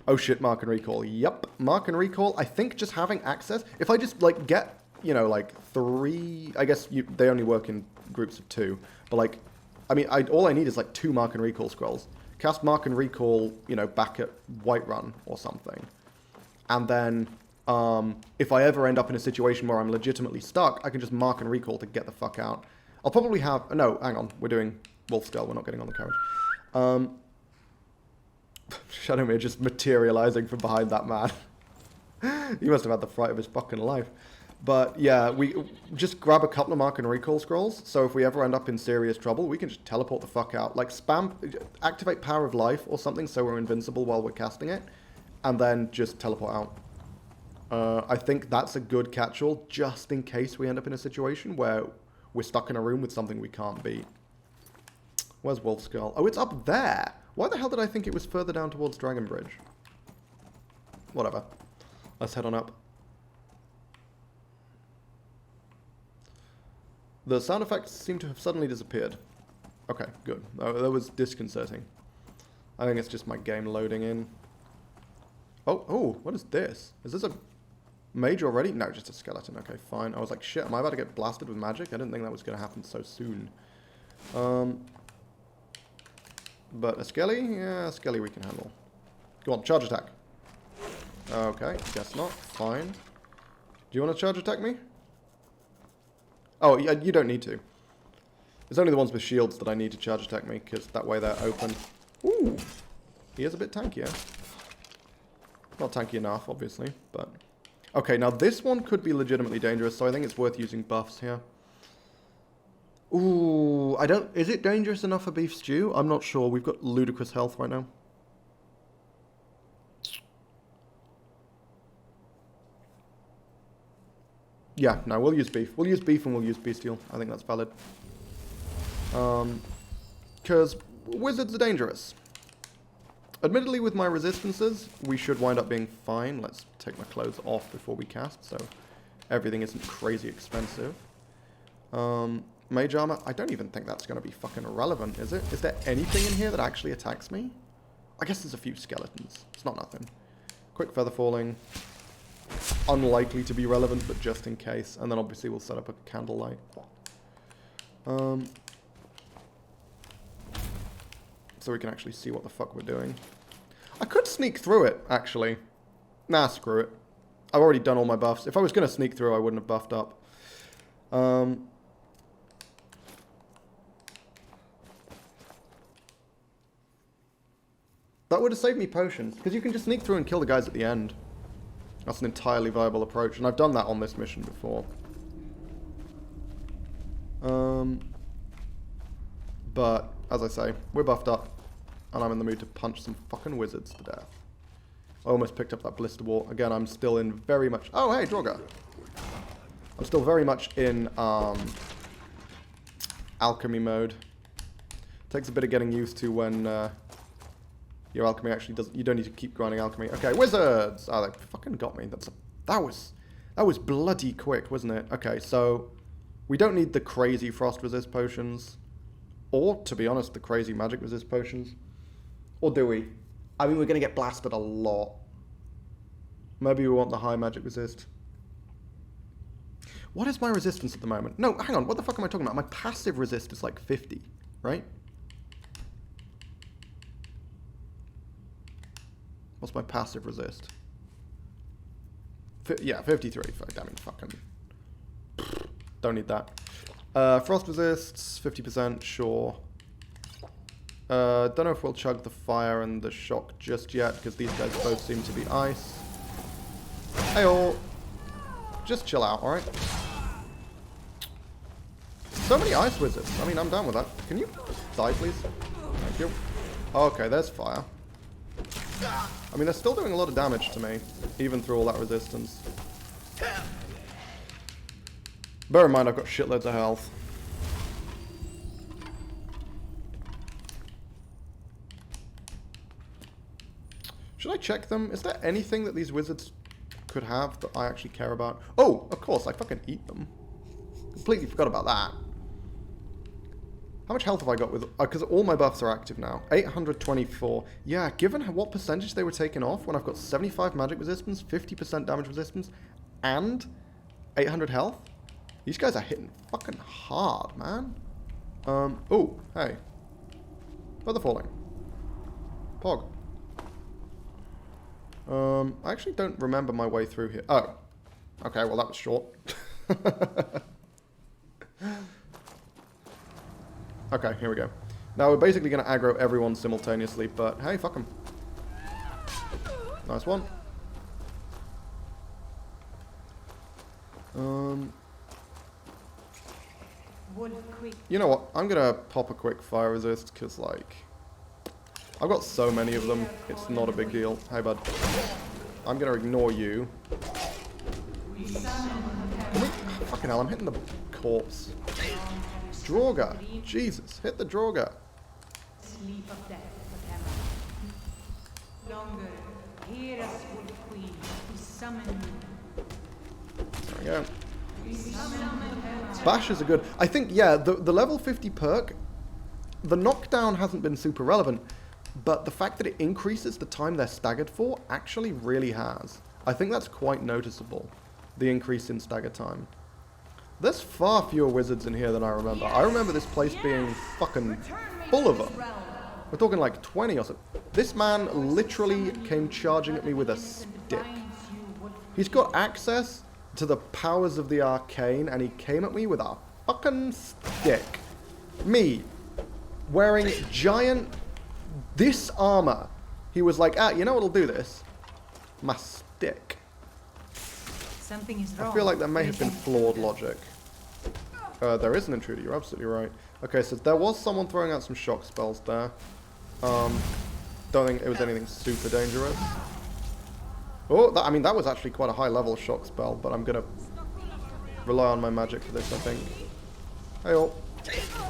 Oh shit, mark and recall. Yep, mark and recall. I think just having access, if I just like get, you know, like 3, I guess they only work in groups of 2, but like, I mean, all I need is like 2 mark and recall scrolls. Cast mark and recall, you know, back at Whiterun or something. And then, if I ever end up in a situation where I'm legitimately stuck, I can just mark and recall to get the fuck out. I'll probably have, no, hang on, we're doing Wolf Skull, we're not getting on the carriage. Shadowmere just materializing from behind that man. He must have had the fright of his fucking life. But yeah, we just grab a couple of mark and recall scrolls, so if we ever end up in serious trouble, we can just teleport the fuck out. Like activate Power of Life or something so we're invincible while we're casting it, and then just teleport out. I think that's a good catch-all, just in case we end up in a situation where we're stuck in a room with something we can't beat. Where's Wolf Skull? Oh, it's up there! Why the hell did I think it was further down towards Dragon Bridge? Whatever. Let's head on up. The sound effects seem to have suddenly disappeared. Okay, good. That was disconcerting. I think it's just my game loading in. Oh, what is this? Is this a mage already? No, just a skeleton. Okay, fine. I was like, shit, am I about to get blasted with magic? I didn't think that was going to happen so soon. But a skelly? Yeah, a skelly we can handle. Go on, charge attack. Okay, guess not. Fine. Do you want to charge attack me? Oh, yeah, you don't need to. It's only the ones with shields that I need to charge attack me, because that way they're open. Ooh! He is a bit tankier. Not tanky enough, obviously, but... Okay, now this one could be legitimately dangerous, so I think it's worth using buffs here. Ooh, I don't... Is it dangerous enough for beef stew? I'm not sure. We've got ludicrous health right now. Yeah, no, we'll use beef. We'll use beef and we'll use bestial. I think that's valid. Because wizards are dangerous. Admittedly, with my resistances, we should wind up being fine. Let's take my clothes off before we cast, so everything isn't crazy expensive. Mage armor, I don't even think that's going to be fucking relevant, is it? Is there anything in here that actually attacks me? I guess there's a few skeletons. It's not nothing. Quick feather falling. Unlikely to be relevant, but just in case. And then obviously we'll set up a candlelight. So we can actually see what the fuck we're doing. I could sneak through it, actually. Nah, screw it. I've already done all my buffs. If I was going to sneak through, I wouldn't have buffed up. That would have saved me potions, because you can just sneak through and kill the guys at the end. That's an entirely viable approach, and I've done that on this mission before. But, as I say, we're buffed up, and I'm in the mood to punch some fucking wizards to death. I almost picked up that blister wall. Again, I'm still in very much... Oh, hey, Draugr. I'm still very much in alchemy mode. Takes a bit of getting used to when your alchemy actually doesn't... You don't need to keep grinding alchemy. Okay, wizards! Oh, they fucking got me. That was bloody quick, wasn't it? Okay, so we don't need the crazy frost resist potions. Or, to be honest, the crazy magic resist potions. Or do we? I mean, we're going to get blasted a lot. Maybe we want the high magic resist. What is my resistance at the moment? No, hang on. What the fuck am I talking about? My passive resist is like 50, right? What's my passive resist? Yeah, 53. I mean, fucking... Don't need that. Frost resists, 50%, sure. Don't know if we'll chug the fire and the shock just yet, because these guys both seem to be ice. Hey-oh! Just chill out, alright? So many ice wizards. I mean, I'm down with that. Can you die, please? Thank you. Okay, there's fire. I mean, they're still doing a lot of damage to me, even through all that resistance. Bear in mind, I've got shitloads of health. Should I check them? Is there anything that these wizards could have that I actually care about? Oh, of course, I fucking eat them. Completely forgot about that. How much health have I got with... Because all my buffs are active now. 824. Yeah, given what percentage they were taken off, when I've got 75 magic resistance, 50% damage resistance, and 800 health, these guys are hitting fucking hard, man. Oh, hey. Feather falling. Pog. I actually don't remember my way through here. Oh. Okay, well that was short. Okay, here we go. Now we're basically going to aggro everyone simultaneously, but hey, fuck them. Nice one. You know what? I'm going to pop a quick fire resist, because, like, I've got so many of them, it's not a big deal. Hey, bud. I'm going to ignore you. Fucking hell, I'm hitting the corpse. Draugr. Jesus, hit the Draugr. Sleep of death, longer. Hear us, Wolf Queen. We summon you. There we go. Bashes are good. I think, yeah, the level 50 perk, the knockdown hasn't been super relevant, but the fact that it increases the time they're staggered for actually really has. I think that's quite noticeable, the increase in stagger time. There's far fewer wizards in here than I remember. I remember this place being fucking full of them. We're talking like 20 or so. This man literally came charging at me with a stick. He's got access to the powers of the arcane, and he came at me with a fucking stick. Me, wearing giant, this armor. He was like, ah, you know what'll do this? My stick. Something is wrong. I feel like that may have been flawed logic. There is an intruder, you're absolutely right. Okay, so there was someone throwing out some shock spells there. Don't think it was anything super dangerous. Oh, I mean, that was actually quite a high level shock spell, but I'm going to rely on my magic for this, I think. Hey, oh.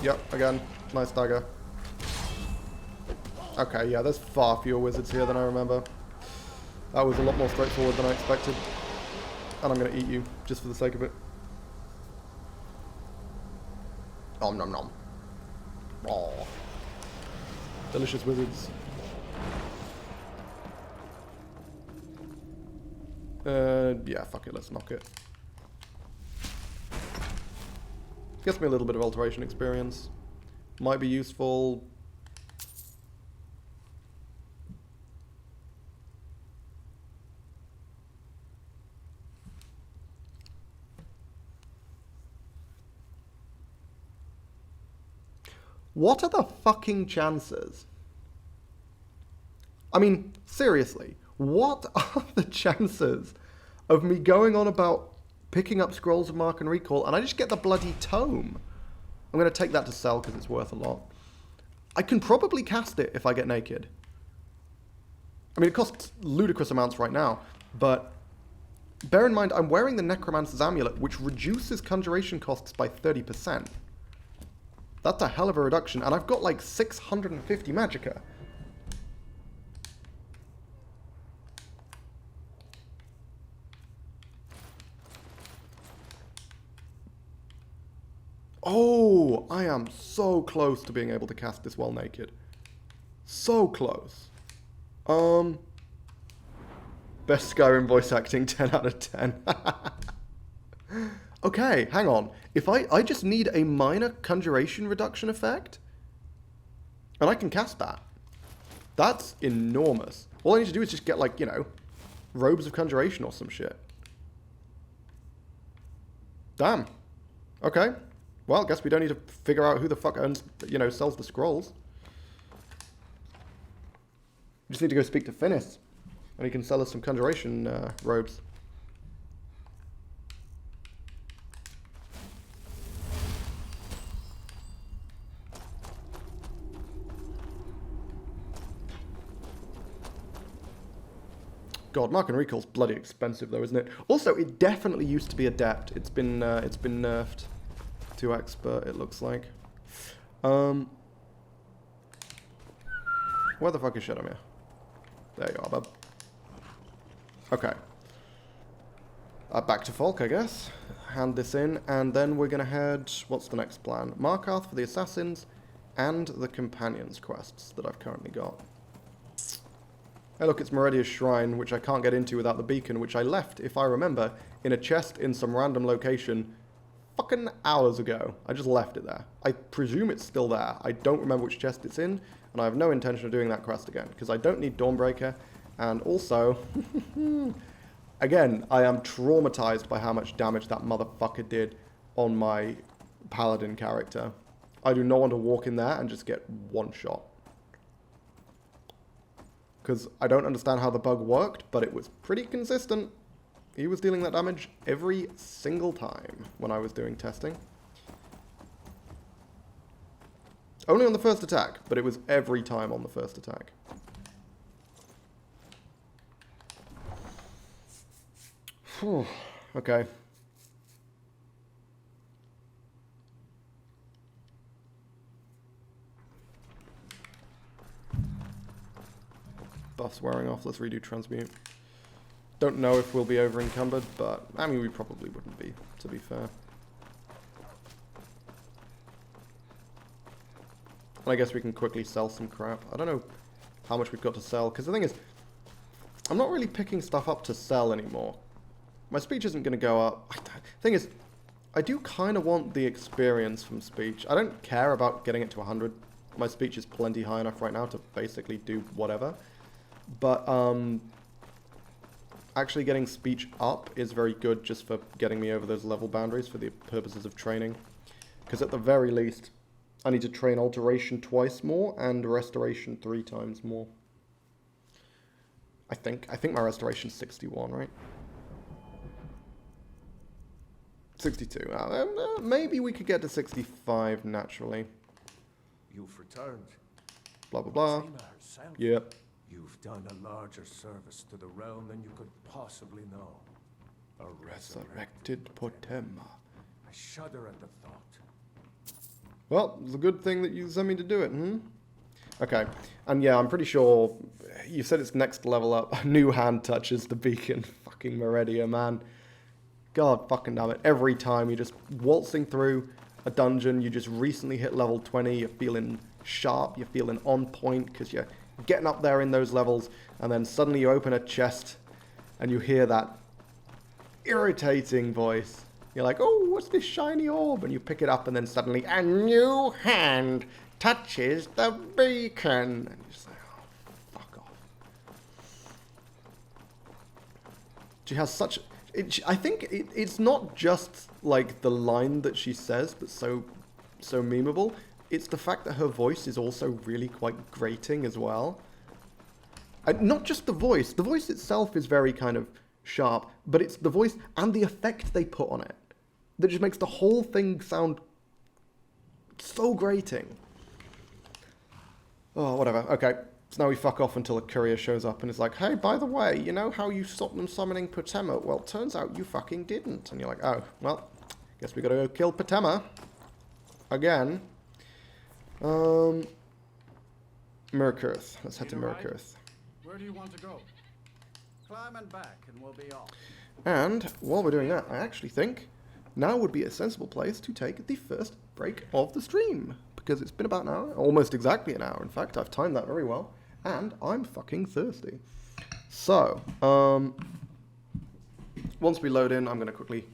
Yep, again. Nice dagger. Okay, yeah, there's far fewer wizards here than I remember. That was a lot more straightforward than I expected. And I'm going to eat you, just for the sake of it. Nom nom nom. Oh. Delicious wizards. Yeah, fuck it, let's knock it. Gets me a little bit of alteration experience. Might be useful. What are the fucking chances? I mean, seriously, what are the chances of me going on about picking up Scrolls of Mark and Recall and I just get the bloody tome? I'm going to take that to sell because it's worth a lot. I can probably cast it if I get naked. I mean, it costs ludicrous amounts right now, but bear in mind I'm wearing the Necromancer's Amulet, which reduces conjuration costs by 30%. That's a hell of a reduction, and I've got like 650 magicka. Oh, I am so close to being able to cast this while naked. So close. Best Skyrim voice acting, 10 out of 10. Okay, hang on. If I just need a minor conjuration reduction effect, and I can cast that. That's enormous. All I need to do is just get, like, you know, robes of conjuration or some shit. Damn. Okay. Well, guess we don't need to figure out who the fuck owns, you know, sells the scrolls. We just need to go speak to Finnis, and he can sell us some conjuration robes. God, Mark and Recall's bloody expensive though, isn't it? Also, it definitely used to be adept. It's been nerfed to expert, it looks like. Where the fuck is Shadowmere? There you are, bub. Okay. Back to Falk, I guess. Hand this in, and then we're gonna head... What's the next plan? Markarth for the assassins, and the companions quests that I've currently got. Hey look, it's Meredia's shrine, which I can't get into without the beacon, which I left, if I remember, in a chest in some random location fucking hours ago. I just left it there. I presume it's still there. I don't remember which chest it's in, and I have no intention of doing that quest again, because I don't need Dawnbreaker, and also, again, I am traumatized by how much damage that motherfucker did on my paladin character. I do not want to walk in there and just get one shot. Because I don't understand how the bug worked, but it was pretty consistent. He was dealing that damage every single time when I was doing testing. Only on the first attack, but it was every time on the first attack. Whew. Okay. Buffs wearing off, let's redo transmute. Don't know if we'll be over encumbered, but I mean we probably wouldn't be, to be fair. And I guess we can quickly sell some crap. I don't know how much we've got to sell, because the thing is, I'm not really picking stuff up to sell anymore. My speech isn't going to go up. Thing is, I do kind of want the experience from speech. I don't care about getting it to 100. My speech is plenty high enough right now to basically do whatever. But actually getting speech up is very good just for getting me over those level boundaries for the purposes of training. Because at the very least, I need to train alteration twice more and restoration 3 times more. I think my restoration's 61, right? 62. Maybe we could get to 65 naturally. You've returned. Blah, blah, blah. Fatima herself. Yep. You've done a larger service to the realm than you could possibly know. A Resurrected Potema. I shudder at the thought. Well, it's a good thing that you sent me to do it, hmm? Okay. And yeah, I'm pretty sure you said it's next level up. A new hand touches the beacon. Fucking Meredia, man. God fucking damn it. Every time you're just waltzing through a dungeon, you just recently hit level 20, you're feeling sharp, you're feeling on point because you're getting up there in those levels, and then suddenly you open a chest and you hear that irritating voice. You're like, oh, what's this shiny orb? And you pick it up and then suddenly a new hand touches the beacon. And you're just like, oh, fuck off. She has such... I think it's not just like the line that she says that's so memeable. It's the fact that her voice is also really quite grating as well. Not just the voice. The voice itself is very kind of sharp, but it's the voice and the effect they put on it that just makes the whole thing sound so grating. Oh, whatever. Okay. So now we fuck off until a courier shows up and is like, hey, by the way, you know how you stopped them summoning Potema? Well, turns out you fucking didn't. And you're like, oh, well, guess we gotta go kill Potema. Again. Mirkirth. Let's head to Mirkirth. Where do you want to go? Climb and back and we'll be off. And while we're doing that, I actually think now would be a sensible place to take the first break of the stream. Because it's been about an hour, almost exactly an hour, in fact. I've timed that very well. And I'm fucking thirsty. So, once we load in, I'm going to quickly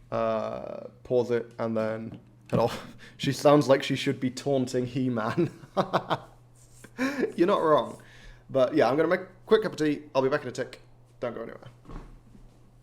pause it and then head off. She sounds like she should be taunting He-Man. You're not wrong. But yeah, I'm going to make a quick cup of tea. I'll be back in a tick. Don't go anywhere.